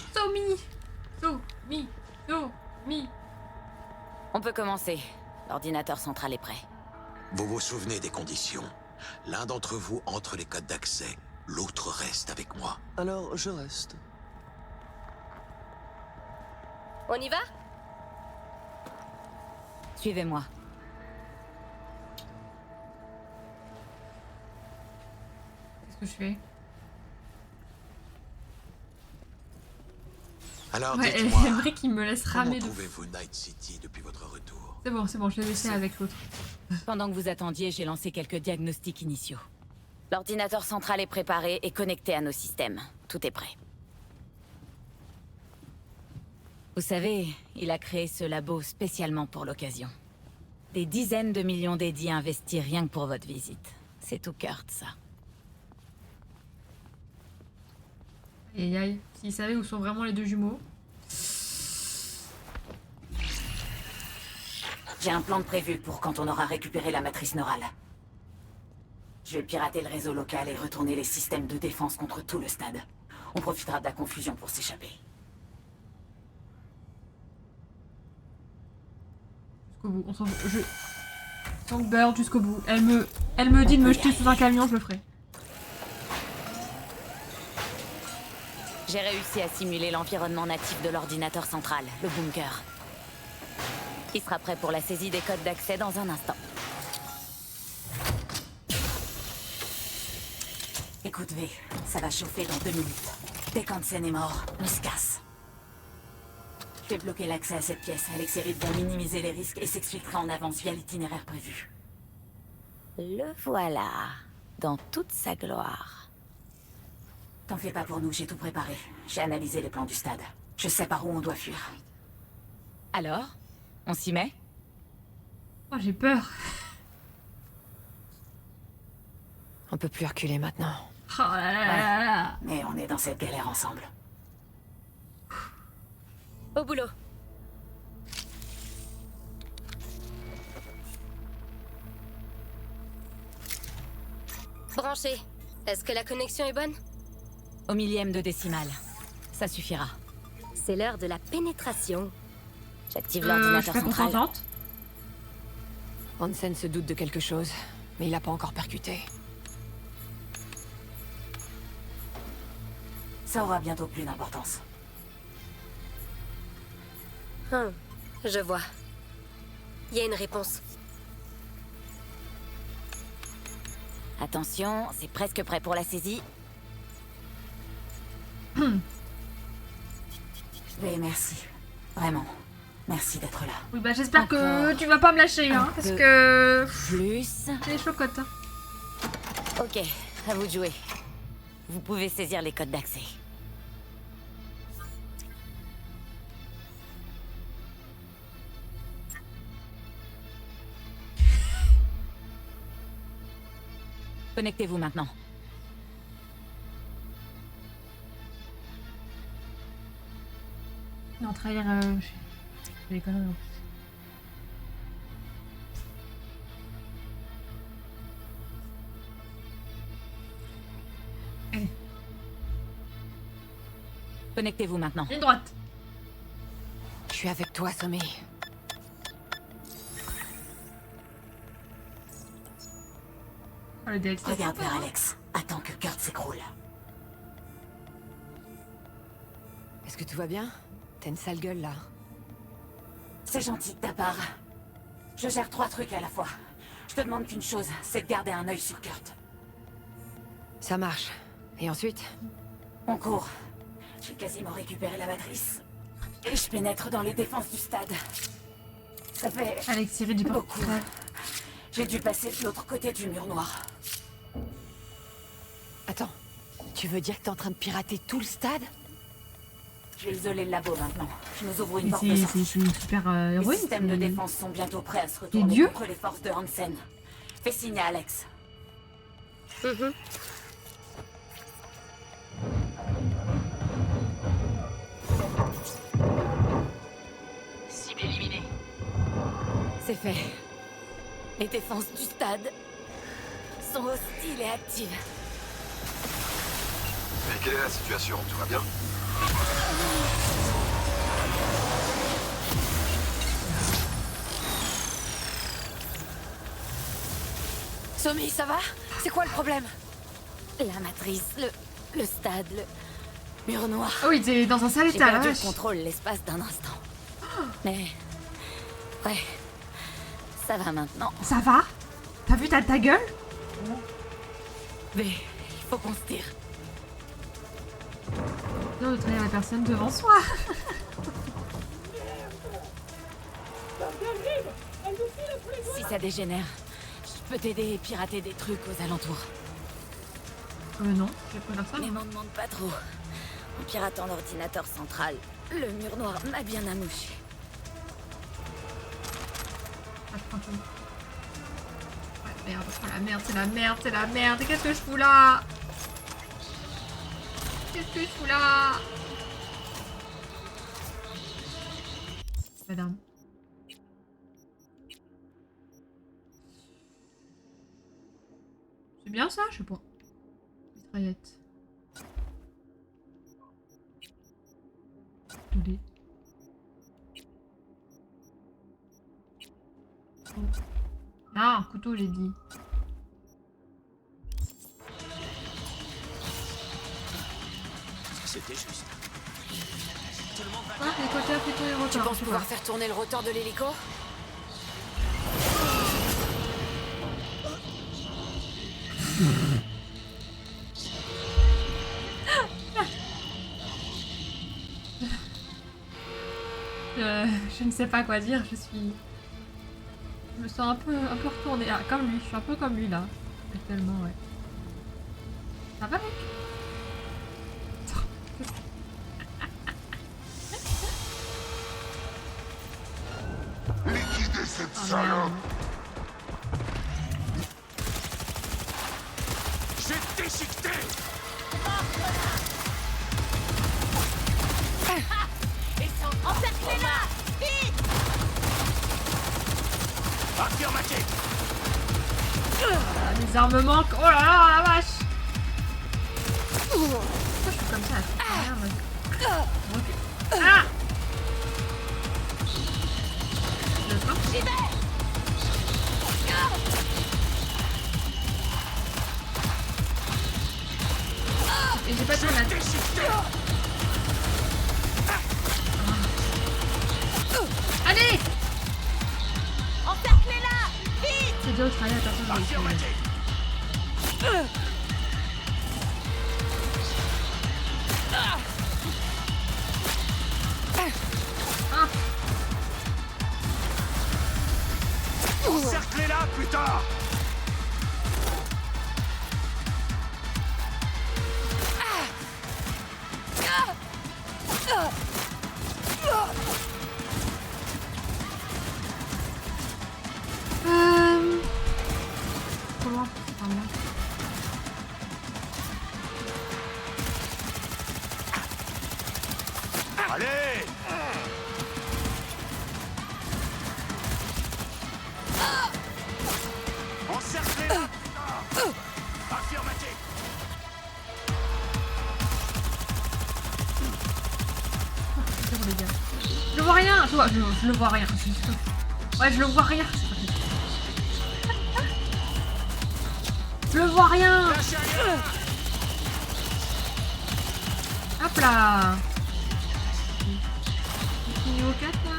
Somi. On peut commencer. L'ordinateur central est prêt. Vous vous souvenez des conditions? L'un d'entre vous entre les codes d'accès, l'autre reste avec moi. Alors, je reste. On y va? Suivez-moi. Qu'est-ce que je fais? Alors Ouais, dites-moi, j'aimerais qu'il me laisse comment ramer de... trouvez-vous Night City depuis votre retour? C'est bon, je l'ai laissé avec l'autre. Pendant que vous attendiez, j'ai lancé quelques diagnostics initiaux. L'ordinateur central est préparé et connecté à nos systèmes. Tout est prêt. Vous savez, il a créé ce labo spécialement pour l'occasion. Des dizaines de millions d'Eddie investis rien que pour votre visite. C'est tout Kurt, ça. Aïe aïe, s'il savait où sont vraiment les deux jumeaux. J'ai un plan de prévu pour quand on aura récupéré la matrice neurale. Je vais pirater le réseau local et retourner les systèmes de défense contre tout le stade. On profitera de la confusion pour s'échapper. Jusqu'au bout, on s'en fout. Songbird jusqu'au bout. Elle me dit de me jeter sous un camion, je le ferai. J'ai réussi à simuler l'environnement natif de l'ordinateur central, le bunker. Il sera prêt pour la saisie des codes d'accès dans un instant. Écoute V, ça va chauffer dans 2 minutes. Dès qu'Hansen est mort, on se casse. Je vais bloquer l'accès à cette pièce. Alex et Reed vont minimiser les risques et s'exfiltrer en avance via l'itinéraire prévu. Le voilà, dans toute sa gloire. T'en fais pas pour nous, j'ai tout préparé. J'ai analysé les plans du stade. Je sais par où on doit fuir. Alors, on s'y met? Oh, j'ai peur. On peut plus reculer maintenant. Oh là là là là. Mais on est dans cette galère ensemble. Au boulot. Branché. Est-ce que la connexion est bonne? Au millième de décimale. Ça suffira. C'est l'heure de la pénétration. J'active Je l'ordinateur suis pas central. contente. Hansen se doute de quelque chose, mais il a pas encore percuté. Ça aura bientôt plus d'importance. Je vois. Il y a une réponse. Attention, c'est presque prêt pour la saisie. Mais merci. Vraiment. Merci d'être là. Oui, bah j'espère que Encore. tu vas pas me lâcher, hein, parce que... Plus. C'est chocotte. Hein. Ok, à vous de jouer. Vous pouvez saisir les codes d'accès. Connectez-vous maintenant. Non, trahir... je fais des conneries en plus. Allez, Connectez-vous maintenant. ligne droite. Je suis avec toi, Sommet. Oh, le DLC. Regarde vers Alex. Attends que Kurt s'écroule. Est-ce que tout va bien? T'as une sale gueule, là. C'est gentil de ta part. Je gère 3 trucs à la fois. Je te demande qu'une chose, c'est de garder un œil sur Kurt. Ça marche. Et ensuite? On court. J'ai quasiment récupéré la matrice. Et je pénètre dans les défenses du stade. Ça fait Alex, Cyril, j'ai pas... beaucoup. J'ai dû passer de l'autre côté du mur noir. Attends, tu veux dire que t'es en train de pirater tout le stade? Je vais isoler le labo maintenant. Je nous ouvre une porte Mais de c'est sortie. une super Les héroïne. systèmes de c'est- défense sont bientôt prêts à se retourner dieux. contre les forces de Hansen. Fais signe à Alex. C'est fait. Les défenses du stade sont hostiles et actives. Et quelle est la situation? Tout va bien? Somi, ça va? C'est quoi le problème? La matrice, le stade, le mur noir. Oh, il était dans un sale J'ai état, perdu là. le contrôle l'espace d'un instant. Mais... ouais. Ça va maintenant. Ça va? T'as vu ta gueule? Mais il faut qu'on se tire. Non, de tenir la personne devant soi. Si ça dégénère, je peux t'aider et pirater des trucs aux alentours. Non, je vais pas faire ça. Mais m'en demande pas trop. En piratant l'ordinateur central, le mur noir m'a bien amouché. Ah, tranquille. Ouais, merde, c'est la merde, c'est la merde, c'est la merde. Qu'est-ce que je fous là? Qu'est-ce que je fous là? Madame. C'est bien ça? Je sais pas. Mitraillette. Poulet. Oh. Ah, couteau, j'ai dit. C'était juste. Ah, hélicoptère plutôt et rotor. Tu penses pouvoir faire tourner le rotor de l'hélico? Je ne sais pas quoi dire, je me sens un peu retournée. Ah, comme lui, je suis un peu comme lui là. Actuellement, ouais. Ça va, mec? Liquidez cette salope! J'ai déchiqueté! Encerclez-la! Vite! Affirmatif! Ah, les armes manquent! Oh là là, la vache! Pourquoi je suis comme ça? Merde. Ah! J'y vais! Et j'ai pas de grenade. Allez! Encerclez-la! Vite! C'est dur de travailler à personne avec Encerclez-la, putain! Comment? Pardon. Allez! Encerclez-la, putain! Affirmatif! Zéro dégâts. Je vois rien! Je le vois rien. Ouais, je le vois rien. Je le vois rien! Hop là! Niveau 4 là?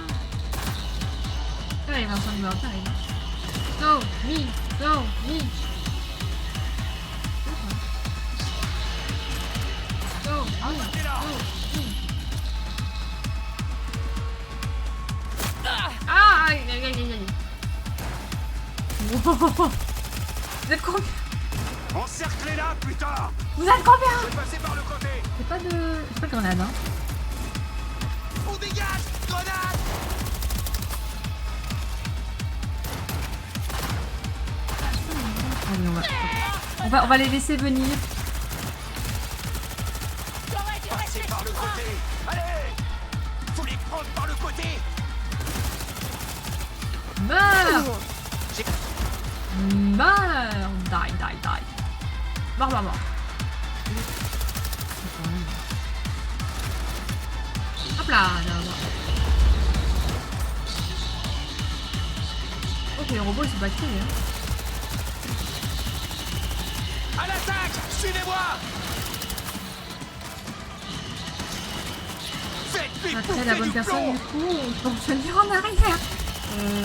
Il va en niveau 1, arrive. Go! Me! Go! Me! Go! Ah! Aïe aïe aïe aïe aïe! Wow. Vous êtes combien? Encerclez-la, putain! Vous êtes combien? Je vais passer par le côté! J'ai pas de grenade, hein. On dégage! Grenade! Allez, on va les laisser venir. Passez par le côté! Allez! Faut les prendre par le côté! Meurs. Meurs. Die, die, die. Mort, mort, mort. Hop là, là. Ok, les robots ils sont pas créés. Hein. À l'attaque! Suivez-moi! On a créé la bonne personne du coup, on peut revenir en arrière.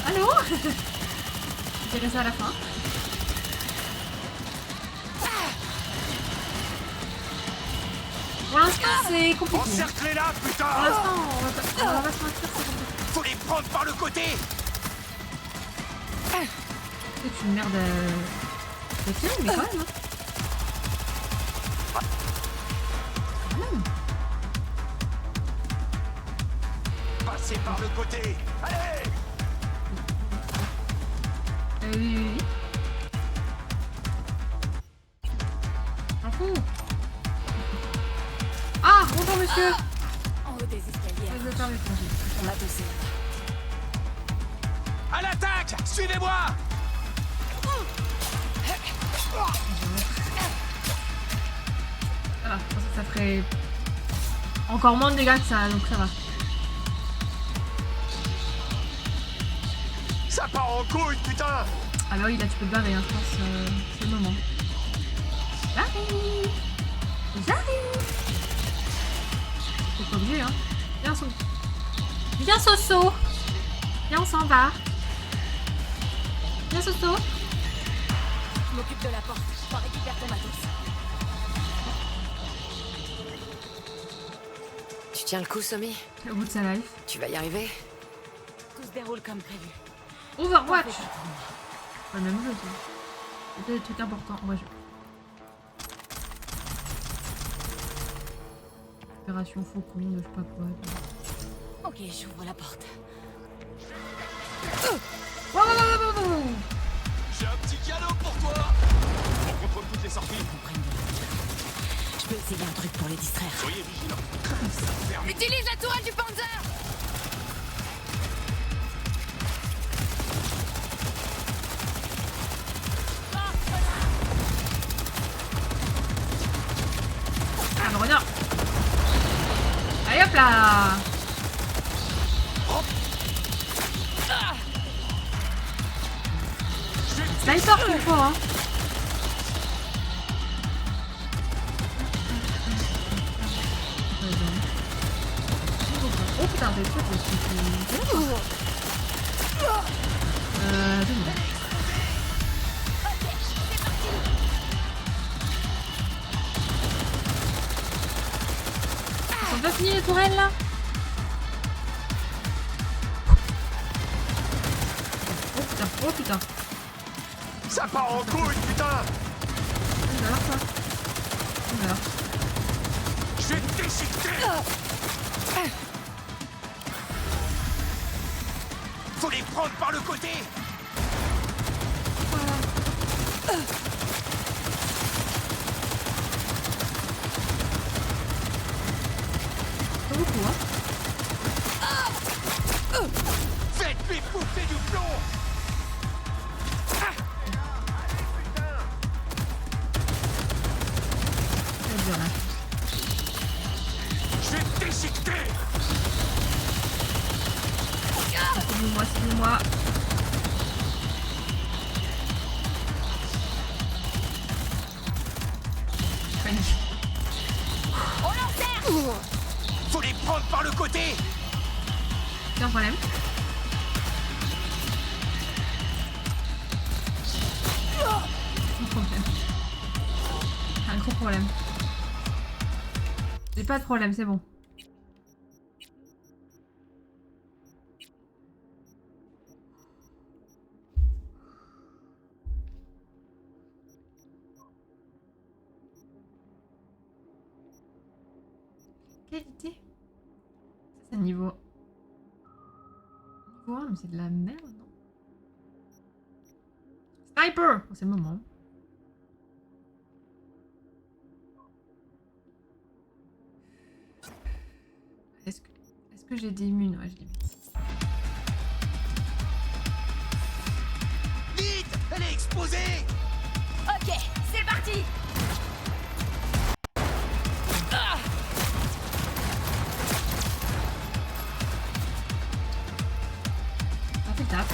Allô? Je dirais ça à la fin. Pour l'instant c'est compliqué. Encerclez-la, putain! Pour l'instant on va pas se mentir, c'est compliqué. Faut les prendre par le côté! C'est une merde de film, mais quand même. Hein. Quand même. Passez par le côté! Allez! Oui. M'en fous. Ah, bonjour monsieur. En haut des escaliers. Je vais faire mes congés. On m'a poussé. À l'attaque! Suivez-moi! Ça va, je pense que ça ferait encore moins de dégâts que ça, donc ça va. Ça part en couille, putain! Ah bah oui, là tu peux te barrer, hein, je pense, c'est le moment. J'arrive. T'es pas obligé, hein. Viens, Viens, Soso. Viens, on s'en va. Viens, Soso. Je m'occupe de la porte. Je récupère ton matos. Tu tiens le coup, Somi? Au bout de sa life. Tu vas y arriver? Tout se déroule comme prévu. Overwatch. Pas le même jeu, ça. C'était des trucs importants. Ouais, Opération Faucon, de je sais pas quoi. Ok, j'ouvre la porte. Wow. J'ai un petit cadeau pour toi! On contrôle toutes les sorties. Je peux essayer un truc pour les distraire. Soyez vigilants. Utilise la tourelle du Panzer! Ah, me regarde. Allez, hop là. Sniper qu'il faut, hein. Oh putain, j'ai le truc aussi. Ils sont pas finis les tourelles là? Oh putain. Ça part en couille, putain! Alors ça. Alors. Je vais te déchiqueter! Faut les prendre par le côté! C'est beaucoup, hein. Faites-lui bouffer du plomb! C'est dur là. Je vais te déchiqueter! Suivez-moi. Panique. On l'encercle! Faut les prendre par le côté! C'est un problème. Un problème. Un gros problème. J'ai pas de problème, c'est bon. Qualité. Ça c'est niveau 1, mais c'est de la merde, non? Sniper! Oh, c'est le moment. Est-ce que j'ai des immunes? Ouais, j'ai des immunes. exposé! Ok, c'est parti. Ah, fais taf.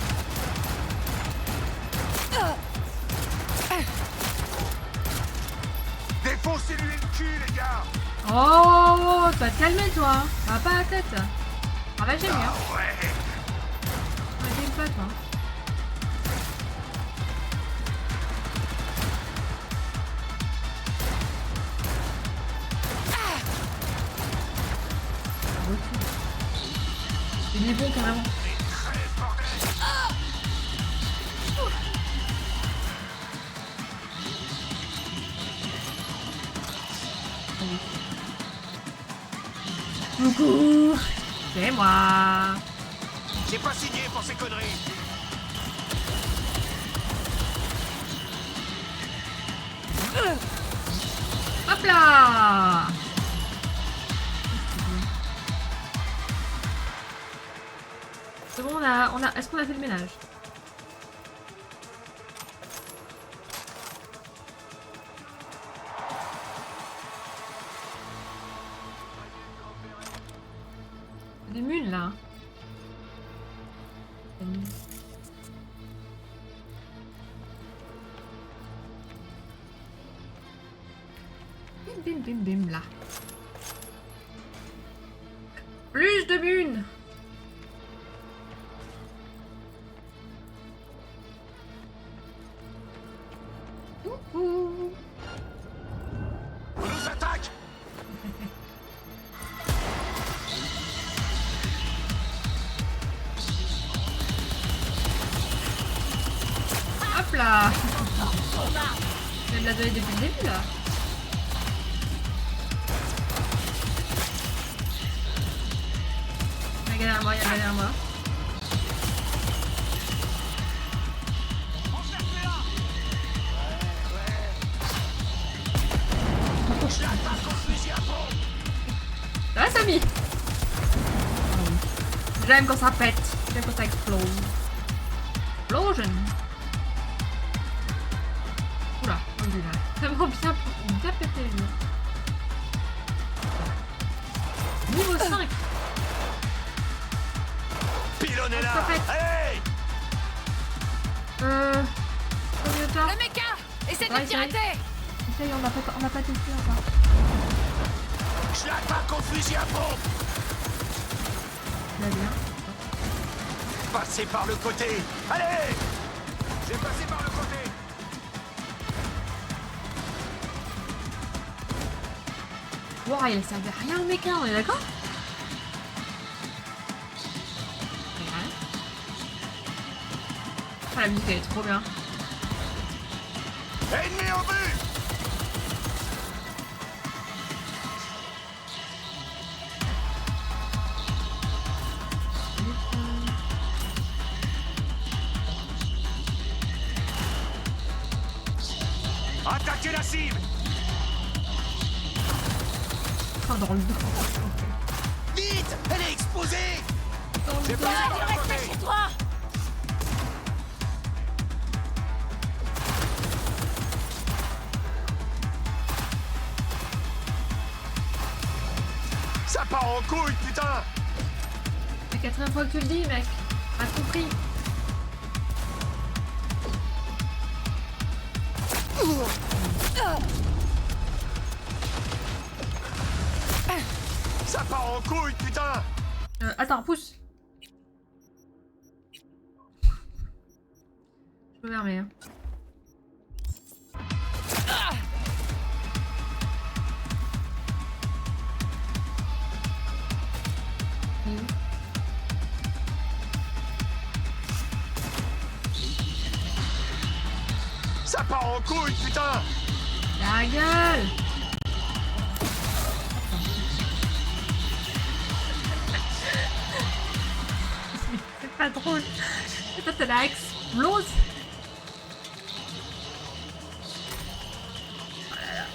Défoncez-lui le cul, les gars! Oh, tu vas te calmer, toi. Ça va pas la tête. Ah bah, j'ai mieux. Ah ouais! T'inquiète pas, toi. Il est bon, carrément. Coucou, c'est moi. J'ai pas signé pour ces conneries! Hop là. C'est bon, est-ce qu'on a fait le ménage? Des mules là. Bim bim bim bim là. Plus de mules. Coucou. On nous attaque! Hop là. Je vais me la donner depuis le début là. Il y a derrière moi, il y a derrière moi. Ça va, Samy? J'aime quand ça pète. J'aime quand ça explose. Explosion. Oula, on est là. Vraiment bien pété lui. Niveau 5. Pilonnez-la! Ça pète. Allez! Toyota. Le méca, essaie de Ouais, le pirater. Essaye, on n'a pas testé encore. Je l'attaque au fusil à pompe! Là, bien. Passez par le côté! Allez! J'ai passé par le côté! Wow, il servait à rien le méca, on est d'accord? Ah, la musique elle est trop bien. Ennemi en vue! Attaquez la cible! Oh, dans le dos. Vite! Elle est exposée! J'ai Ah, il reste chez toi. Ça part en couille, putain! C'est la 4e fois que tu le dis, mec. Pas compris. Ça part en couille, putain! Attends, pousse. Je peux fermer. Hein. Ça part en couille, putain! La gueule! C'est pas drôle. Et toi, t'as la explose. Oh là là.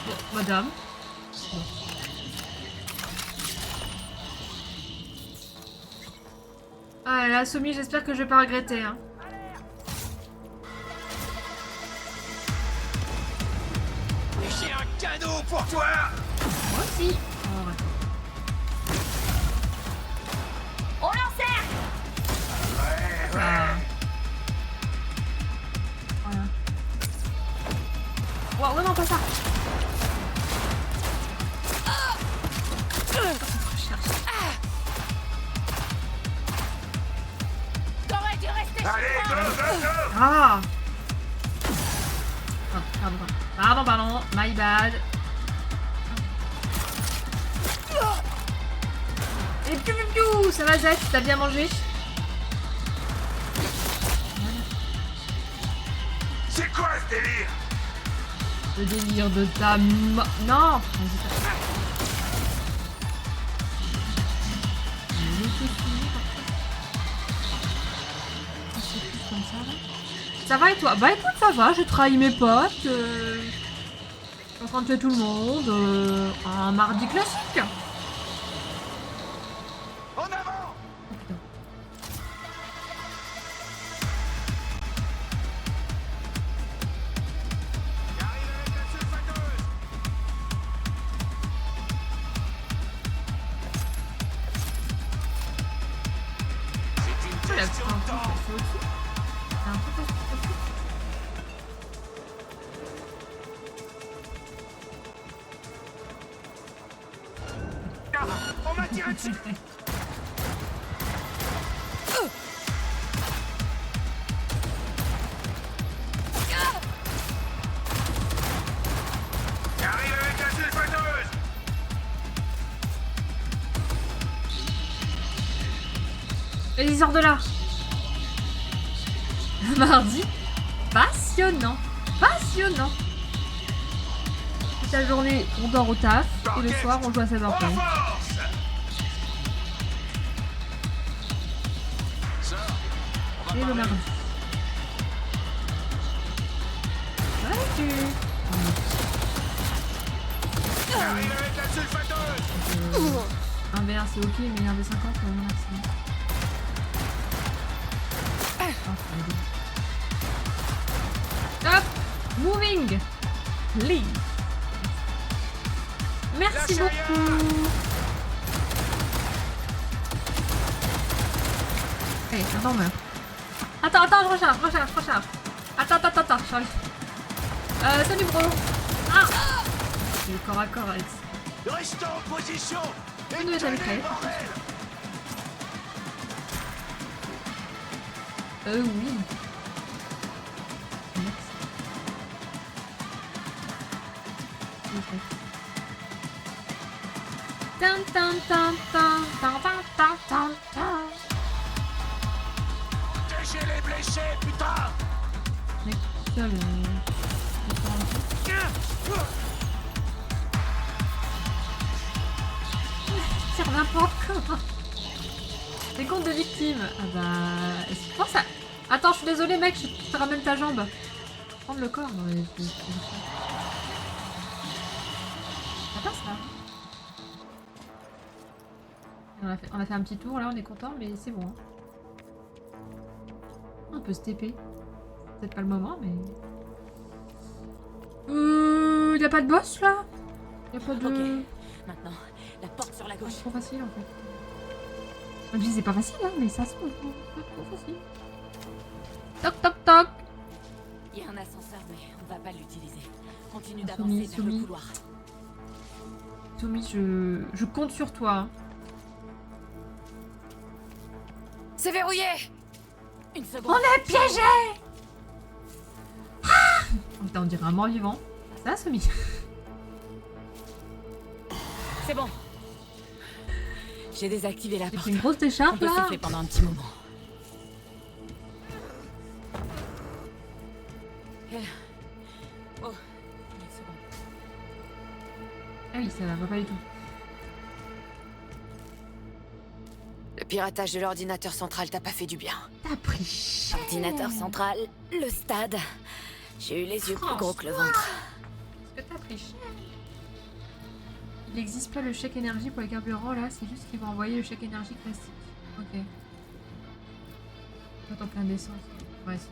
Bon, madame. Bon. Ah là, Somi, j'espère que je vais pas regretter. Hein. J'ai un cadeau pour toi. Moi aussi. Oh, ouais. On l'encercle. Ah. Voilà. Oh, non, pas ça. T'aurais dû rester. Allez, go, go, go. Ah. Oh, pardon. My bad. Et piou piou piou. Ça va, Zach? T'as bien mangé? C'est quoi ce délire? Le délire de ta non. Ça va et toi? Bah écoute, ça va, j'ai trahi mes potes. Je suis en train de tuer tout le monde. Un mardi classique. En avant. Oh, putain. C'est une question de temps. C'est un peu pas- On m'a tiré dessus. J'arrive avec la sulfateuse. Vas-y, sors de là. Mardi. Passionnant. Passionnant. Toute la journée, on dort au taf. Et le soir, on joue à Cyberpunk. Et le mardi. Ouais, tu... J'arrive avec la sulfateuse. Un VR c'est ok, mais un V50, non merci. Hop! Moving! Leave! Merci beaucoup! Allez, attends, meurt. Attends, je recharge. Attends, Charlie. Salut, bro! Ah! C'est le corps à corps, Alex. Restons en position. Une nouvelle avec elle. Oui. Dépêchez les blessés, putain. Mec, seul. Tire n'importe quoi. Des comptes de victimes. Ah bah. Je pense à. Attends, je suis désolée, mec, je te ramène ta jambe. Prendre le corps. Ouais, ça passe là. On a fait un petit tour là, on est content, mais c'est bon. Hein. On peut se TP. Peut-être pas le moment, mais. Y a pas de boss là? Y a pas de. Ok, maintenant, la porte sur la gauche. C'est trop facile en fait. Même si c'est pas facile, hein, mais ça se trouve trop facile. Toc toc toc! Il y a un ascenseur, mais on va pas l'utiliser. Continue Ah, d'avancer vers Soumi. le couloir. Soumi, je compte sur toi. Hein. C'est verrouillé! Une seconde. On est piégés! Ah! Putain, on dirait un mort vivant. Ça, Soumi. C'est bon. J'ai désactivé la porte. C'est une grosse écharpe On peut là. souffler pendant un petit moment. Oh, une seconde. Ah oui, ça va pas du tout. Le piratage de l'ordinateur central t'a pas fait du bien. T'as pris cher. Ordinateur central, le stade. J'ai eu les yeux plus gros que le ventre. Est-ce que t'as pris cher? Il n'existe pas le chèque énergie pour les carburants là, c'est juste qu'ils vont envoyer le chèque énergie classique. Ok. Pas en plein d'essence. Ouais, c'est...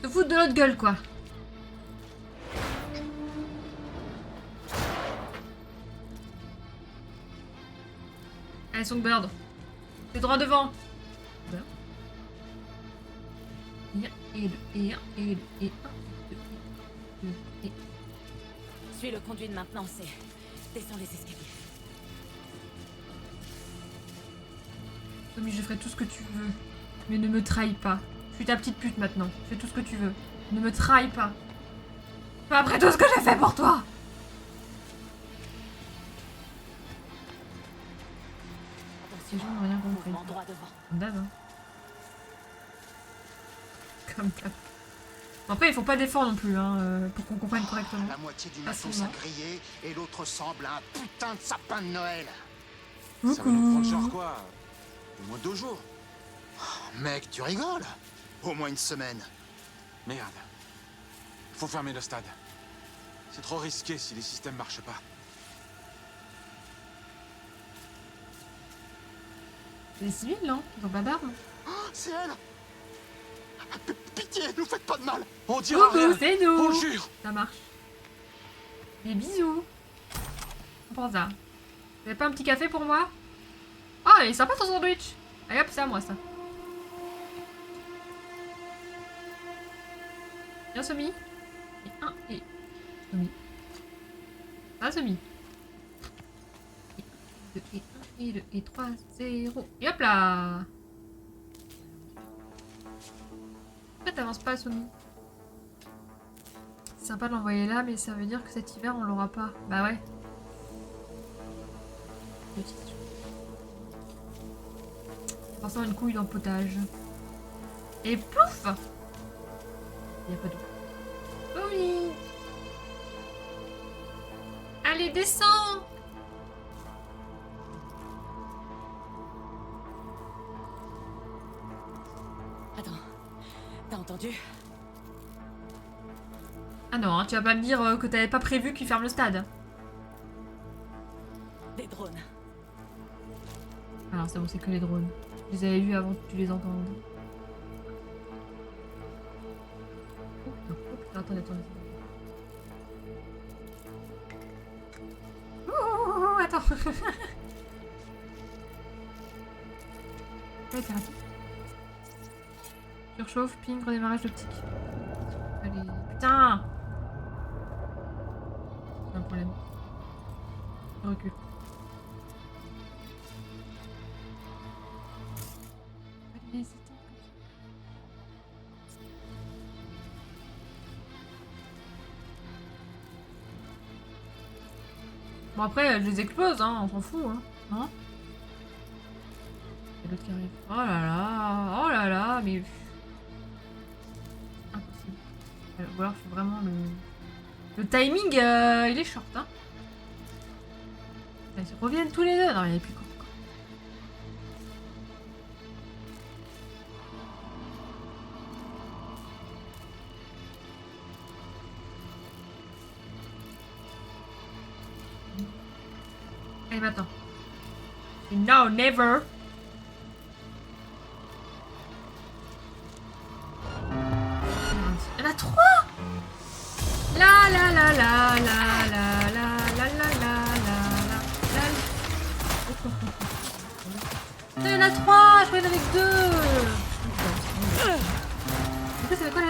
Se foutre de l'autre gueule, quoi. Allez, Songbird. C'est droit devant. Et un, et deux, et un, et deux, et un, et... Suis le conduit de maintenance et descends les escaliers. Tommy, je ferai tout ce que tu veux. Mais ne me trahis pas. Je suis ta petite pute maintenant. Fais tout ce que tu veux. Ne me trahis pas. Pas après tout ce que j'ai fait pour toi. Ces gens n'ont rien compris. Droit devant. Comme d'hab, hein. Comme d'hab. Après, il faut pas d'efforts non plus, hein, pour qu'on comprenne correctement. La moitié du matos a grillé et l'autre semble un putain de sapin de Noël. Ça va nous prendre genre quoi? Au moins 2 jours. Mec, tu rigoles? Au moins une semaine. Merde. Faut fermer le stade. C'est trop risqué si les systèmes marchent pas. C'est des civils, non? Ils ont pas d'armes. Oh, c'est elle! Pitié, nous faites pas de mal! On dira rien! C'est nous! On le jure! Ça marche. Des bisous. On prend ça. Vous avez pas un petit café pour moi? Oh, il est sympa ton sandwich! Allez hop, c'est à moi ça. Bien Semi. Et un et... Semi. Ah Semi. Et 2 et 1 et 2 et 3, 0. Et hop là! Pourquoi t'avances pas Semi? C'est sympa de l'envoyer là, mais ça veut dire que cet hiver on l'aura pas. Bah ouais. Forcément une couille dans le potage. Et plouf! Il n'y a pas d'eau. Oh oui! Allez, descends! Attends, t'as entendu? Ah non, hein, tu vas pas me dire que t'avais pas prévu qu'ils ferment le stade. Des drones. Alors c'est bon, c'est que les drones. Je les avais vus avant que tu les entendes. Oh putain, oh putain, attendez, attendez. Oh, attends. Ouais, c'est rapide. Surchauffe, ping, redémarrage d'optique. Allez, putain! C'est un problème. Je recule. Allez, c'est temps. Bon après, je les explose, hein, on s'en fout, hein. Hein? Il y a l'autre qui arrive. Oh là là, mais... Impossible. Ou alors c'est vraiment le timing, il est short, hein. Ils reviennent tous les deux. Non, il n'y a plus quoi. Allez, maintenant. No, never. Il y en a 3. La la la la la la la la la la la. Il y en a 3. Je vais avec 2. Du coup, c'est quoi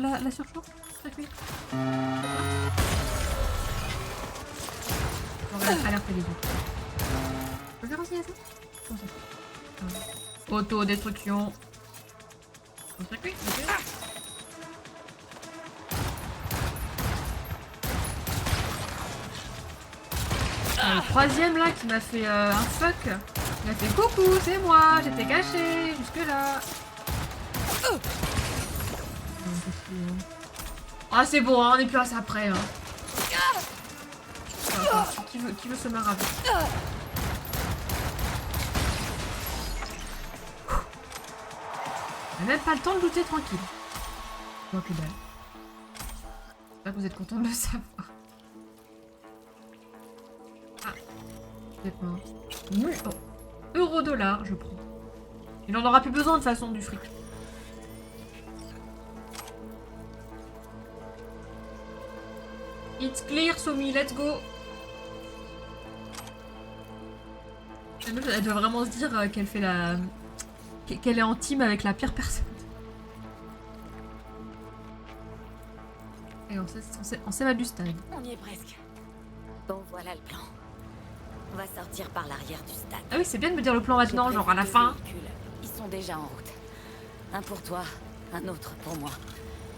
la surchauffe? Alerte les autres. Je peux faire aussi ça? Comment ça? Autodestruction. Circuit. Le troisième là qui m'a fait un fuck. Il a fait coucou, c'est moi, j'étais caché jusque là. Ah c'est bon, hein, on est plus à ça après. Hein. Qui veut se marrer? On a même pas le temps de looter tranquille. Bon, que dalle. J'espère que vous êtes contents de le savoir. Ah. Peut-être pas. Oui. Oh. Euro-dollar, je prends. Il en aura plus besoin de toute façon du fric. It's clear, Somi, let's go. La meuf, elle doit vraiment se dire qu'elle fait la... qu'elle est en team avec la pire personne. Et on s'évade du stade. On y est presque. Bon, voilà le plan. On va sortir par l'arrière du stade. Ah oui, c'est bien de me dire le plan maintenant, genre à la fin. Ils sont déjà en route. Un pour toi, un autre pour moi.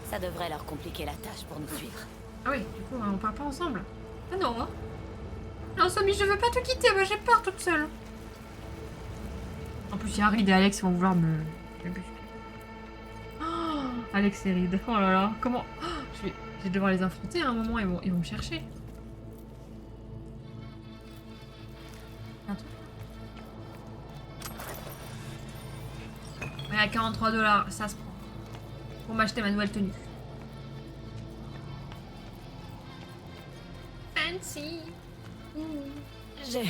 Ça devrait leur compliquer la tâche pour nous suivre. Ah oui, du coup, on part pas ensemble. Ah non, hein. Non, Somi, je veux pas te quitter, moi j'ai peur toute seule. En plus, il y a Reed et Alex qui vont vouloir me... Oh, Alex et Reed. Oh là là, comment... Oh, je vais devoir les affronter à un moment, ils vont me chercher. Un truc. Ouais, à 43 $, ça se prend. Pour m'acheter ma nouvelle tenue. Fancy. J'ai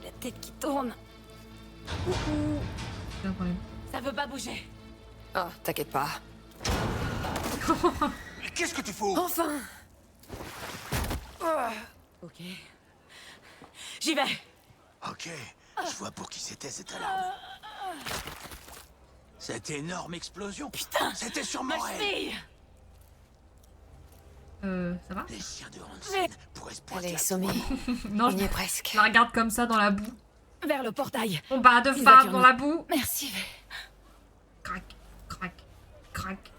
la tête qui tourne. C'est un problème. Ça veut pas bouger. Oh, t'inquiète pas. Mais qu'est-ce que tu fous? Enfin! Ok. J'y vais. Ok, je vois pour qui c'était cette alarme. Cette énorme explosion. Putain! C'était sur Ma mon rêve. cheville! Ça va? Les chiens de Hansen pourraient se pointer. Allez, Somi. Non, On y est presque. Je la regarde comme ça dans la boue. Vers le portail. On bat de Ils femmes attirent dans nous. la boue. Merci. Crac, crac, crac,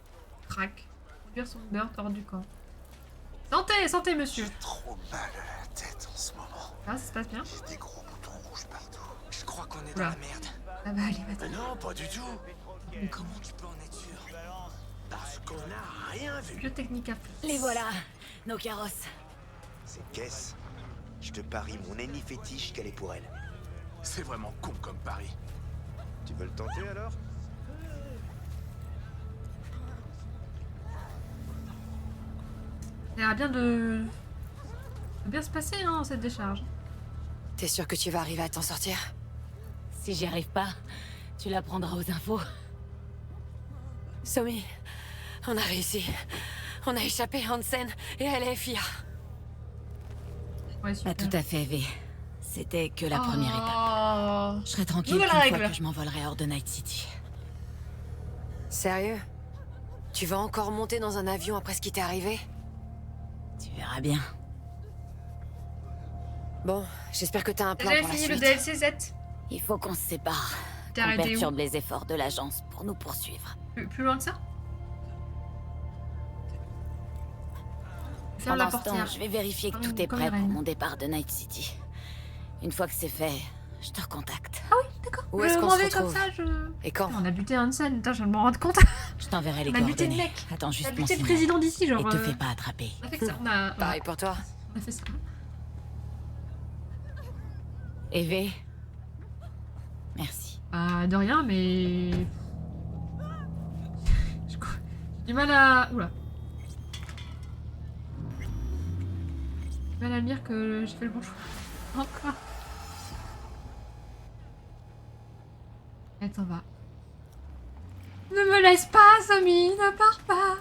crac. Conduire son meurtre hors du camp. Santé, santé, monsieur. J'ai trop mal à la tête en ce moment. Ah, ça se passe bien? J'ai des gros boutons rouges partout. Je crois qu'on est Oula. dans la merde. Ah bah allez, vas-y. Non, pas du tout. Comment tu peux en être sûr? Parce qu'on n'a rien vu. Jeu technique à plus. Les voilà, nos carrosses. Cette caisse, je te parie mon ennemi fétiche qu'elle est pour elle. C'est vraiment con comme pari. Tu veux le tenter alors? Ça a l'air bien de bien se passer, hein, cette décharge. T'es sûr que tu vas arriver à t'en sortir? Si j'y arrive pas, tu la prendras aux infos. Somi, on a réussi. On a échappé Hansen et à la FIA. Ouais, super. Pas tout à fait, V. C'était que la première étape. Oh. Je serai tranquille Nouvelle qu'une règle. fois que je m'envolerai hors de Night City. Sérieux? Tu vas encore monter dans un avion après ce qui t'est arrivé? Tu verras bien. Bon, j'espère que t'as un plan J'ai pour la fini le suite. DLC 7. Il faut qu'on se sépare. T'es On arrêté où? perturbe les efforts de l'agence pour nous poursuivre. Plus loin que ça? Ferme la Pendant ce temps, portière. je vais vérifier que Comme- tout est comme prêt une pour reine. mon départ de Night City. Une fois que c'est fait, je te recontacte. Ah oui, d'accord. Où est-ce qu'on se comme retrouve? ça, je... Et quand? On a buté Hansen, putain, je viens de me rendre compte. Je t'enverrai les On a buté le coordonnées. mec. Attends On juste a mon buté le signal. président d'ici, genre... Et te fais pas attraper. On a fait que ça, on a... Pareil pour toi. On a fait ça. Eve, merci. Bah, de rien, mais... J'ai du mal à... Oula. J'ai du mal à me dire que j'ai fait le bon choix. Encore. Elle s'en va. Ne me laisse pas, Somi, ne pars pas.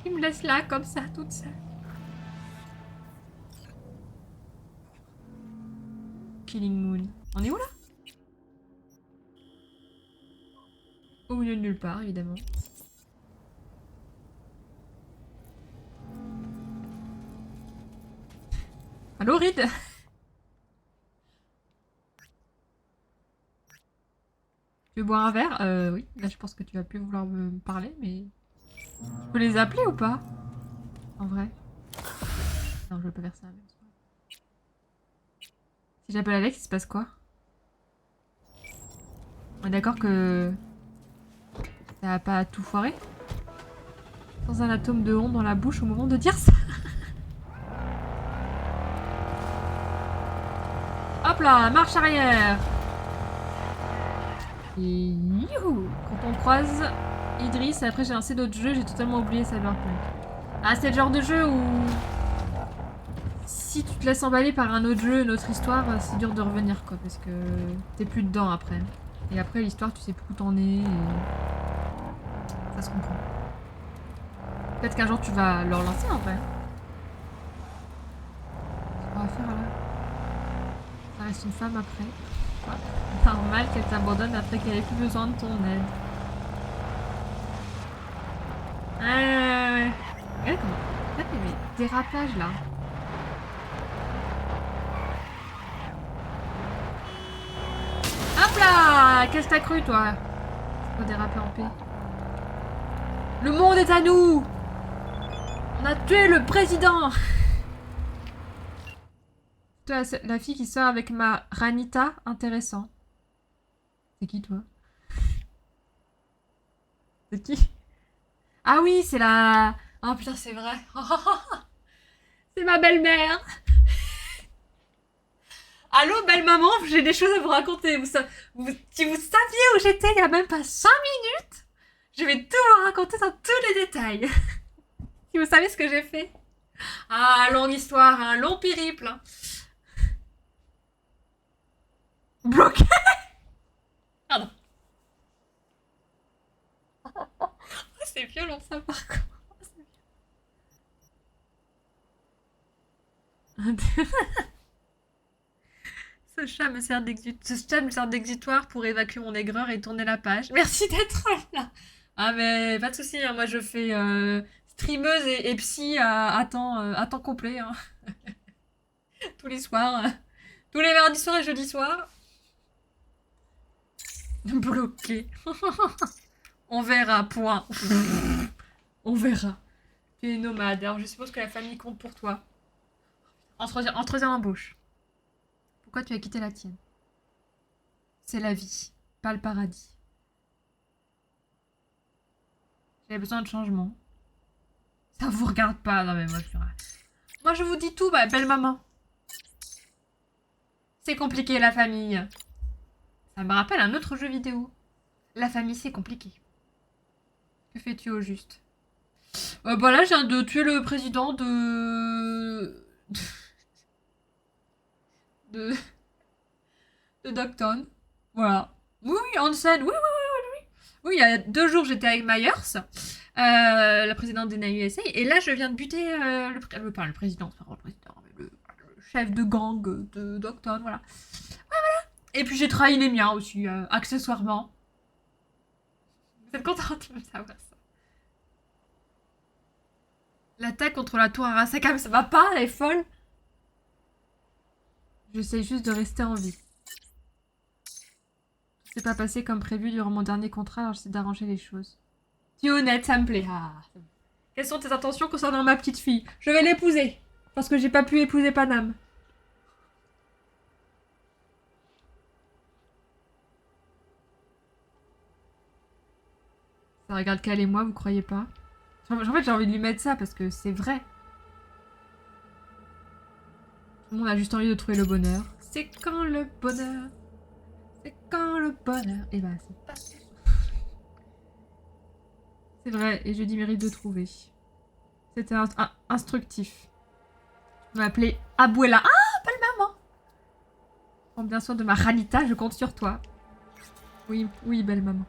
Il me laisse là, comme ça, toute seule. Killing Moon. On est où là? Au milieu de nulle part, évidemment. Allô, Reed? Tu veux boire un verre? Oui. Là, je pense que tu vas plus vouloir me parler, mais... Je peux les appeler ou pas? En vrai? Non, je veux pas faire ça. Mais... Si j'appelle Alex, il se passe quoi? On est d'accord que... Ça va pas tout foirer? Sans un atome de honte dans la bouche au moment de dire ça? Hop là, marche arrière! Et youhou! Quand on croise Idriss, après j'ai lancé d'autres jeux, j'ai totalement oublié Cyberpunk. Ah, c'est le genre de jeu où... Si tu te laisses emballer par un autre jeu, une autre histoire, c'est dur de revenir quoi, parce que t'es plus dedans après. Et après, l'histoire, tu sais plus où t'en es. Et... ça se comprend. Peut-être qu'un jour, tu vas le relancer en vrai. On va faire là. Ça reste une femme après. Ouais. Normal qu'elle t'abandonne après qu'elle ait plus besoin de ton aide. Ouais. Regarde comment. Regarde les dérapages là. Hop là! Qu'est-ce que t'as cru toi? Faut déraper en paix. Le monde est à nous! On a tué le président! Toi, la fille qui sort avec ma Ranita, intéressant. C'est qui toi? C'est qui? Ah oui, c'est la... Oh putain, c'est vrai. C'est ma belle-mère. Allô, belle maman, j'ai des choses à vous raconter. Si vous saviez où j'étais il y a même pas 5 minutes, je vais tout vous raconter dans tous les détails. Si vous savez ce que j'ai fait. Ah, longue histoire, un long périple. Hein. Bloqué. Pardon. C'est violent ça par contre. Ce chat me sert d'exutoire pour évacuer mon aigreur et tourner la page. Merci d'être là. Ah mais pas de soucis, hein, moi je fais streameuse et psy à temps complet. Hein. Tous les soirs. Tous les mardis soirs et jeudis soirs. Bloqué. On verra, point. On verra. Tu es nomade, alors je suppose que la famille compte pour toi. En troisième embauche. Pourquoi tu as quitté la tienne? C'est la vie, pas le paradis. J'avais besoin de changement. Ça vous regarde pas, non mais moi je vous dis tout, bah, belle maman. C'est compliqué la famille. Ça me rappelle un autre jeu vidéo. La famille c'est compliqué. Que fais-tu au juste? Bah là je viens de tuer le président de Dogtown. Voilà. Oui, Hansen, oui. Oui, il y a 2 jours j'étais avec Myers, la présidente des USA, et là je viens de buter le président, le chef de gang de Dogtown, voilà. Voilà. Et puis j'ai trahi les miens aussi, accessoirement. Vous êtes contente de savoir ça? L'attaque contre la tour Arasaka, mais ça va pas, elle est folle. J'essaie juste de rester en vie. C'est pas passé comme prévu durant mon dernier contrat, alors j'essaie d'arranger les choses. Tu es honnête, ça me plaît. Ah. Quelles sont tes intentions concernant ma petite fille? Je vais l'épouser, parce que j'ai pas pu épouser Panam. Ça regarde qu'elle et moi, vous croyez pas? En fait, j'ai envie de lui mettre ça, parce que c'est vrai. Tout le monde a juste envie de trouver le bonheur. C'est quand le bonheur? C'est quand le bonheur? Et bah, c'est pas ça. C'est vrai, et jeudi mérite de trouver. C'était instructif. Je vais m'appeler Abuela. Ah, pas le maman. Prends bien soin de ma Ranita, je compte sur toi. Oui, belle maman.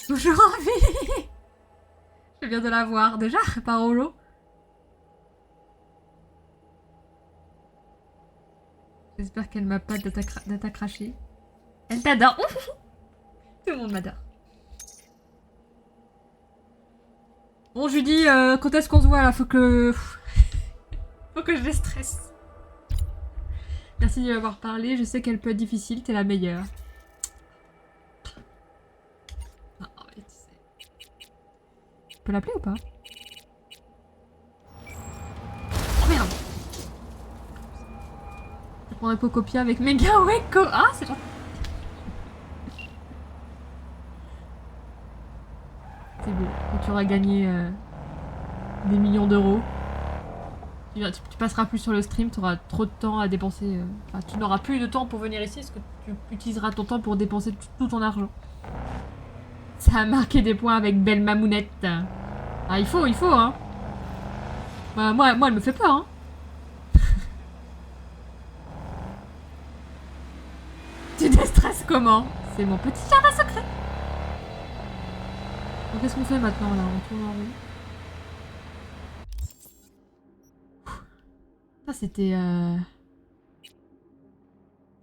Toujours en vie. Je viens de la voir déjà, par holo. J'espère qu'elle m'a pas d'attaque crachée. Elle t'adore. Tout le monde m'adore. Bon, je lui dis, quand est-ce qu'on se voit là? Faut que je les stresse. Merci de m'avoir parlé. Je sais qu'elle peut être difficile. T'es la meilleure. Je peux l'appeler ou pas? Oh merde! Je prendrai Pocopia avec Mega Weko. Ah, c'est gentil. C'est beau. Et tu auras gagné des millions d'euros. Tu passeras plus sur le stream, tu auras trop de temps à dépenser. Enfin, tu n'auras plus de temps pour venir ici parce que tu utiliseras ton temps pour dépenser tout ton argent. Ça a marqué des points avec Belle Mamounette. Ah, il faut, hein. Bah, moi, elle me fait peur, hein. Tu déstresses comment? C'est mon petit jardin secret. Donc, qu'est-ce qu'on fait maintenant, là? On tourne en rond. Ça, c'était...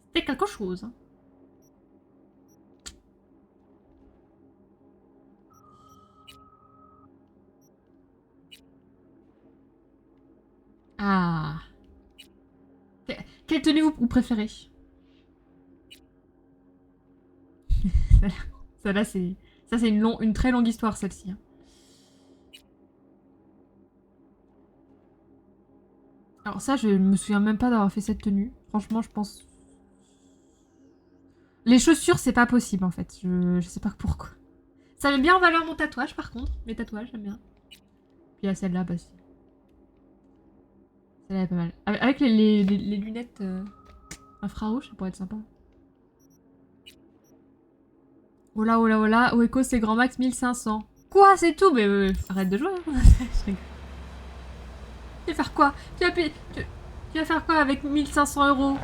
C'était quelque chose, hein. Ah. Quelle tenue vous préférez? Celle-là, c'est... Ça, c'est une très longue histoire, celle-ci. Hein. Alors ça, je me souviens même pas d'avoir fait cette tenue. Franchement, je pense... Les chaussures, c'est pas possible, en fait. Je sais pas pourquoi. Ça met bien en valeur mon tatouage, par contre. Les tatouages, j'aime bien. Puis il y a celle-là, bah si. Celle-là est pas mal. Avec les lunettes infrarouges, ça pourrait être sympa. Oh là, oh là, oh là. Oeko, c'est grand max 1500. Quoi, c'est tout? Mais arrête de jouer. Hein. Je rigole. Tu vas faire quoi? Tu vas faire quoi avec 1500 €?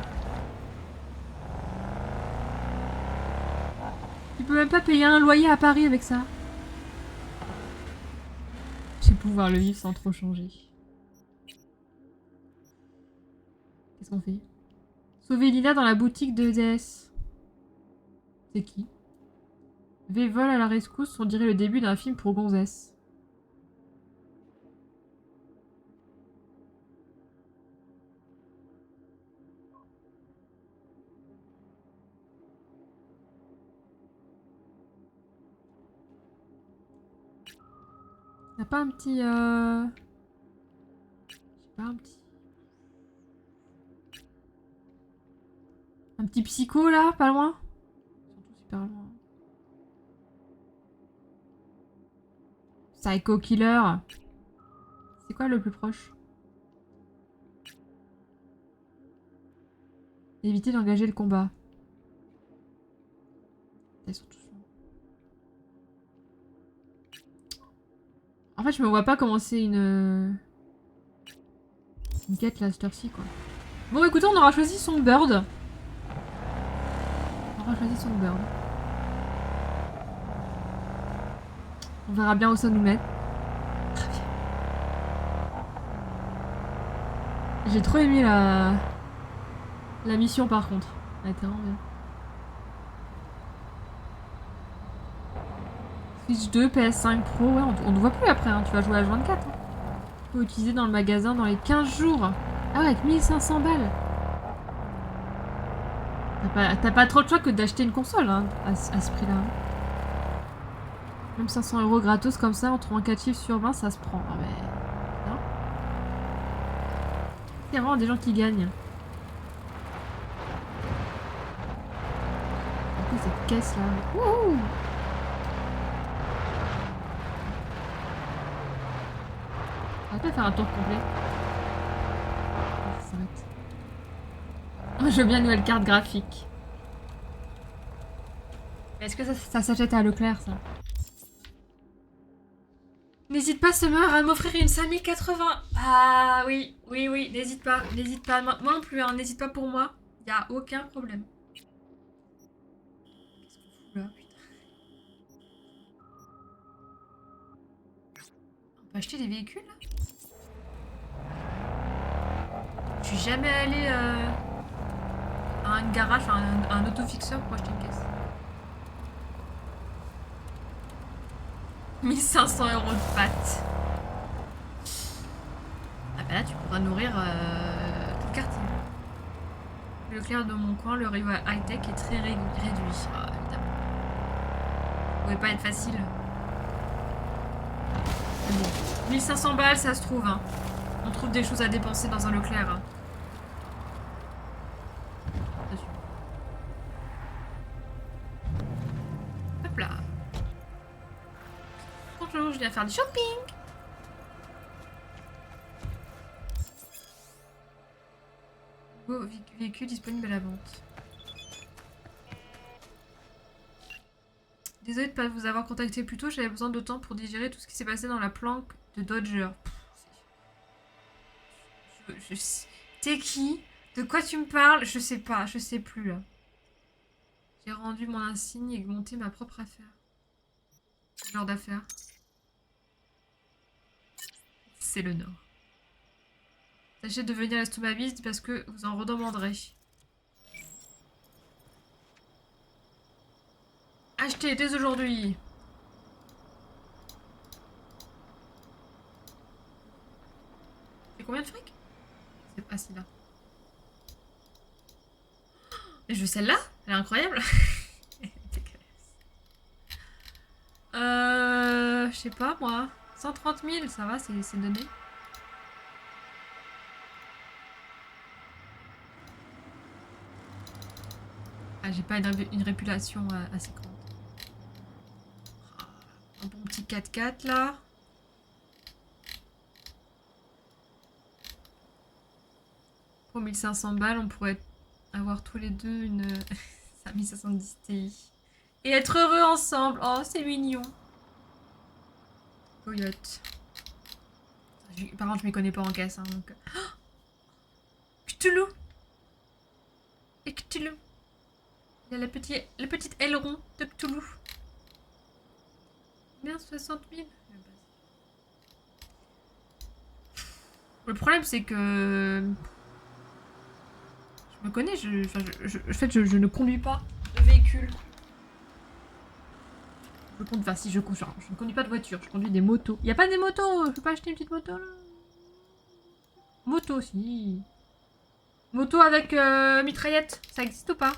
Tu peux même pas payer un loyer à Paris avec ça. Je vais pouvoir le vivre sans trop changer. Qu'est-ce qu'on fait? Sauver Lina dans la boutique de DS. C'est qui? V vole à la rescousse, on dirait le début d'un film pour gonzesse. Y'a pas un petit... Je sais pas, un petit... Un petit psycho là, pas loin? Surtout super loin. Psycho Killer. C'est quoi le plus proche? Éviter d'engager le combat. Ils sont tous loin. En fait, je me vois pas commencer une quête là, cette heure-ci, quoi. Bon, écoutez, on aura choisi son bird. On aura choisi son bird. On verra bien où ça nous met. Très bien. J'ai trop aimé la mission par contre. Elle était vraiment bien. Switch 2, PS5 Pro, ouais, on ne voit plus après, hein. Tu vas jouer à H24. Hein. Tu peux utiliser dans le magasin dans les 15 jours. Ah ouais, avec 1500 balles. T'as pas trop de choix que d'acheter une console hein, à ce prix-là. Hein. Même 500 € gratos comme ça, en trouvant 4 chiffres sur 20, ça se prend. Ah mais... Non. Il y a vraiment des gens qui gagnent. Du coup, cette caisse-là... Wouhou! On va pas faire un tour complet. Ça s'arrête. Je veux bien une nouvelle carte graphique. Est-ce que ça s'achète à Leclerc, ça? N'hésite pas, Summer, à m'offrir une 5080. Ah oui, oui, oui, n'hésite pas, n'hésite pas. Moi non plus, hein, n'hésite pas pour moi. Y a aucun problème. Qu'est-ce qu'on fout là, putain? On peut acheter des véhicules, là? Je suis jamais allée à un garage, enfin un autofixeur pour acheter une caisse. 1500 € de pâtes. Ah bah là tu pourras nourrir tout le quartier. Le Leclerc de mon coin, le rayon high-tech est très réduit. Ah évidemment. Ça pouvait pas être facile. Mais bon. 1500 balles ça se trouve hein. On trouve des choses à dépenser dans un Leclerc. Hein. Hop là. Bonjour, je viens faire du shopping. Nouveau véhicule disponible à la vente. Désolée de ne pas vous avoir contacté plus tôt, j'avais besoin de temps pour digérer tout ce qui s'est passé dans la planque de Dodger. T'es qui? De quoi tu me parles? Je sais pas, je sais plus là. J'ai rendu mon insigne et monté ma propre affaire. Quel genre d'affaire? C'est le Nord. Sachez de devenir estomaviste parce que vous en redemanderez. Achetez dès aujourd'hui. C'est combien de fric? C'est pas si là. Et je veux celle-là? Elle est incroyable. Je sais pas moi. 130 000, ça va, c'est donné. Ah, j'ai pas une réputation assez grande. Un bon petit 4x4 là. Pour 1500 balles, on pourrait avoir tous les deux une 5070 Ti. Et être heureux ensemble. Oh, c'est mignon. Coyote. Par contre, je m'y connais pas en caisse. Hein, donc... Oh, Cthulhu. Et Cthulhu. Il y a le petit aileron de Cthulhu. Bien 60 000. Le problème, c'est que... Je me connais, en fait, je ne conduis pas de véhicule. Enfin, si je ne conduis pas de voiture, je conduis des motos. Il n'y a pas des motos, je peux pas acheter une petite moto là. Moto, si. Moto avec mitraillette, ça existe ou pas?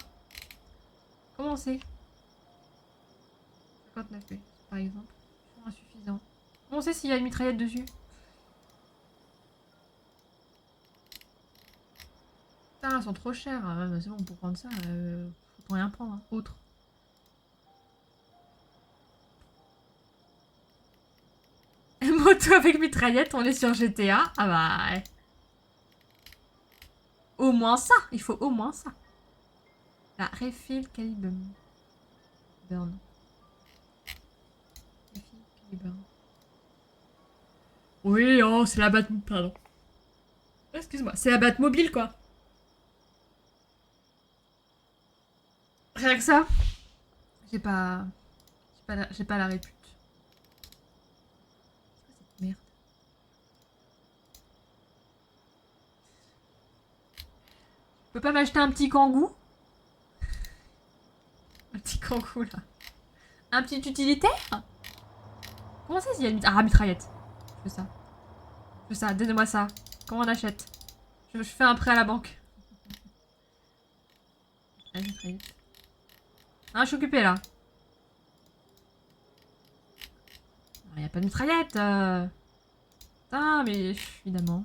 Comment on sait? 59 oui, par exemple. Insuffisant. Comment on sait s'il y a une mitraillette dessus? Putain, elles sont trop chères. C'est bon, pour prendre ça, faut rien prendre. Hein. Autre. Moto avec mitraillette, on est sur GTA. Ah bah ouais. Au moins ça, il faut au moins ça. La refill calibre. Burn. Refill calibre. Oui, oh, c'est la Batmobile, pardon. Excuse-moi, c'est la Batmobile quoi. Rien que ça. J'ai pas la répute. Merde. Je peux pas m'acheter un petit kangou? Un petit kangou là. Un petit utilitaire? Comment ça s'il y a une mitraillette? Je veux ça. Je veux ça, donnez-moi ça. Comment on achète? Je fais un prêt à la banque. La mitraillette. Ah, je suis occupée là. Il n'y a pas de mitraillette. Putain, mais évidemment.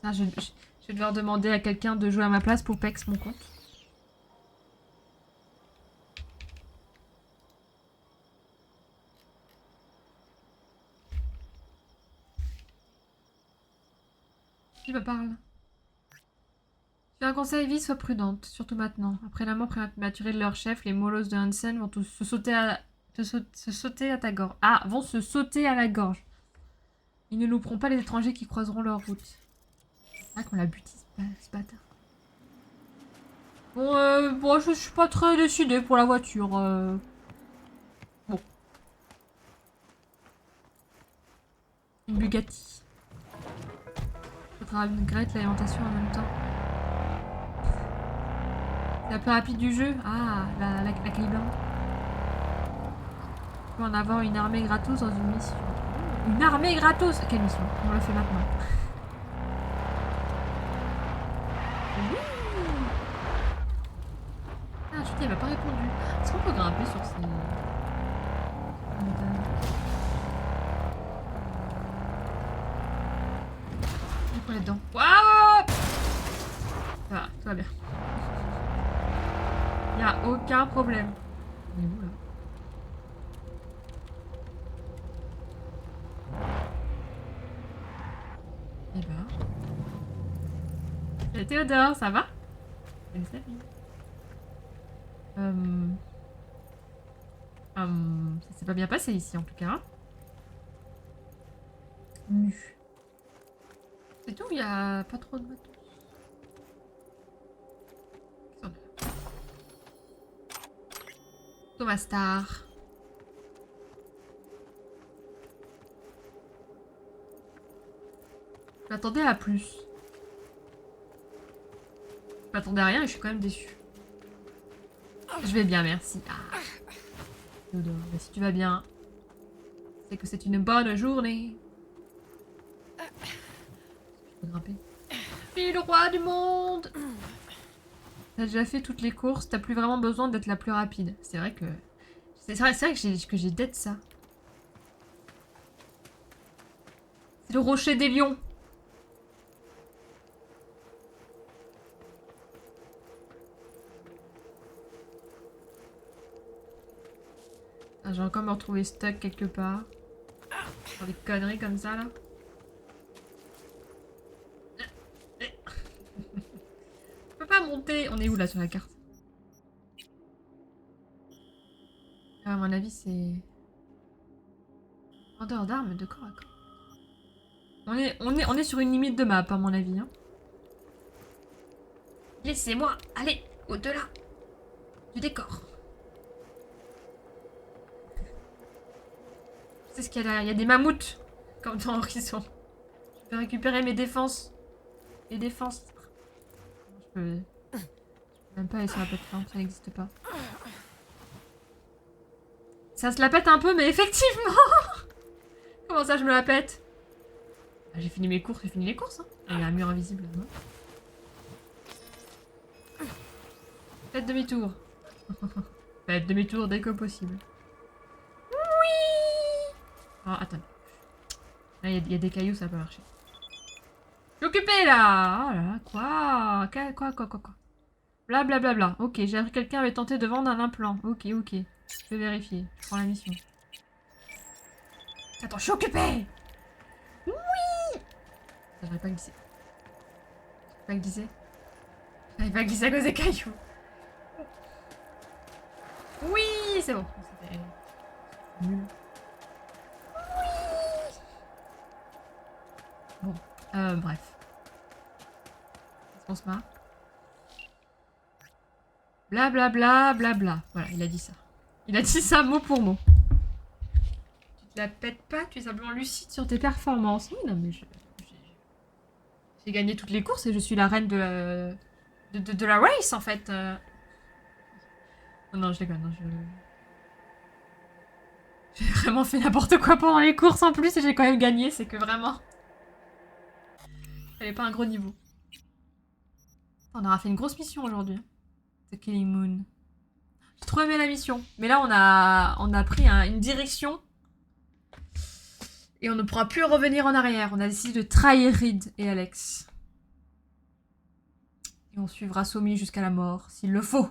Ah, je vais devoir demander à quelqu'un de jouer à ma place pour PEX mon compte. Qui me parle? J'ai un conseil, vie, sois prudente, surtout maintenant. Après la mort prématurée de leur chef, les molosses de Hansen vont tous se sauter à ta gorge. Ah, vont se sauter à la gorge. Ils ne louperont pas les étrangers qui croiseront leur route. Ah, qu'on l'a buté, ce bâtard. Bon, je suis pas très décidée pour la voiture. Bon. Une Bugatti. Faudra une Grette l'alimentation en même temps. C'est la plus rapide du jeu. Ah, la calibrante. On peut en avoir une armée gratos dans une mission. Une armée gratos! Quelle mission? On le fait maintenant. Oui. Ah, je dis, elle m'a pas répondu. Est-ce qu'on peut grimper sur ces... On est dedans. Waouh! Ça va, tout va bien. Y a aucun problème. On est où là? Eh ben. Salut Théodore, ça va? Salut Sabine. Ça s'est pas bien passé ici en tout cas. Nu. C'est tout, il y a pas trop de bateaux. Thomas Star. Je m'attendais à plus. Je m'attendais à rien et je suis quand même déçue. Je vais bien, merci. Ah. Dodo, mais si tu vas bien, c'est que c'est une bonne journée. Je peux grimper. Je suis le roi du monde. T'as déjà fait toutes les courses, t'as plus vraiment besoin d'être la plus rapide. C'est vrai que... C'est vrai que j'ai d'être ça. C'est le rocher des lions. Ah, j'ai encore me retrouver stuck quelque part. Dans des conneries comme ça là. Je peux pas monter. On est où là sur la carte? À mon avis c'est... Vendeur d'armes de corps à corps. On est sur une limite de map à mon avis. Hein. Laissez-moi aller au-delà du décor. C'est ce qu'il y a derrière. Il y a des mammouths. Comme dans Horizon. Je peux récupérer mes défenses. Les défenses. Je peux même pas aller sur la plateforme. Ça n'existe pas. Ça se la pète un peu, mais effectivement. Comment ça, je me la pète? J'ai fini mes courses, j'ai fini les courses. Hein. Il y a un mur invisible là-bas. Faites demi-tour. Faites demi-tour dès que possible. Oui. Oh, attends. Là, il y a des cailloux, ça peut marcher. Je suis occupée là. Oh là là, quoi. Bla bla bla bla. Ok, j'ai appris que quelqu'un avait tenté de vendre un implant. Ok. Je vais vérifier. Je prends la mission. Attends, je suis occupée. Oui. J'arrive pas à glisser. J'arrive pas à glisser à cause des cailloux. Oui, c'est bon. C'était nul. Oui. Bon, bref. Est-ce qu'on se marre? Bla bla bla bla bla. Voilà, il a dit ça. Il a dit ça mot pour mot. Tu te la pètes pas, tu es simplement lucide sur tes performances. Oui, non mais j'ai gagné toutes les courses et je suis la reine de la race en fait. Non, je déconne. J'ai vraiment fait n'importe quoi pendant les courses en plus et j'ai quand même gagné. C'est que vraiment... Elle est pas un gros niveau. On aura fait une grosse mission aujourd'hui. The Killing Moon. J'ai trop aimé la mission. Mais là, on a pris une direction. Et on ne pourra plus revenir en arrière. On a décidé de trahir Reed et Alex. Et on suivra Somi jusqu'à la mort, s'il le faut.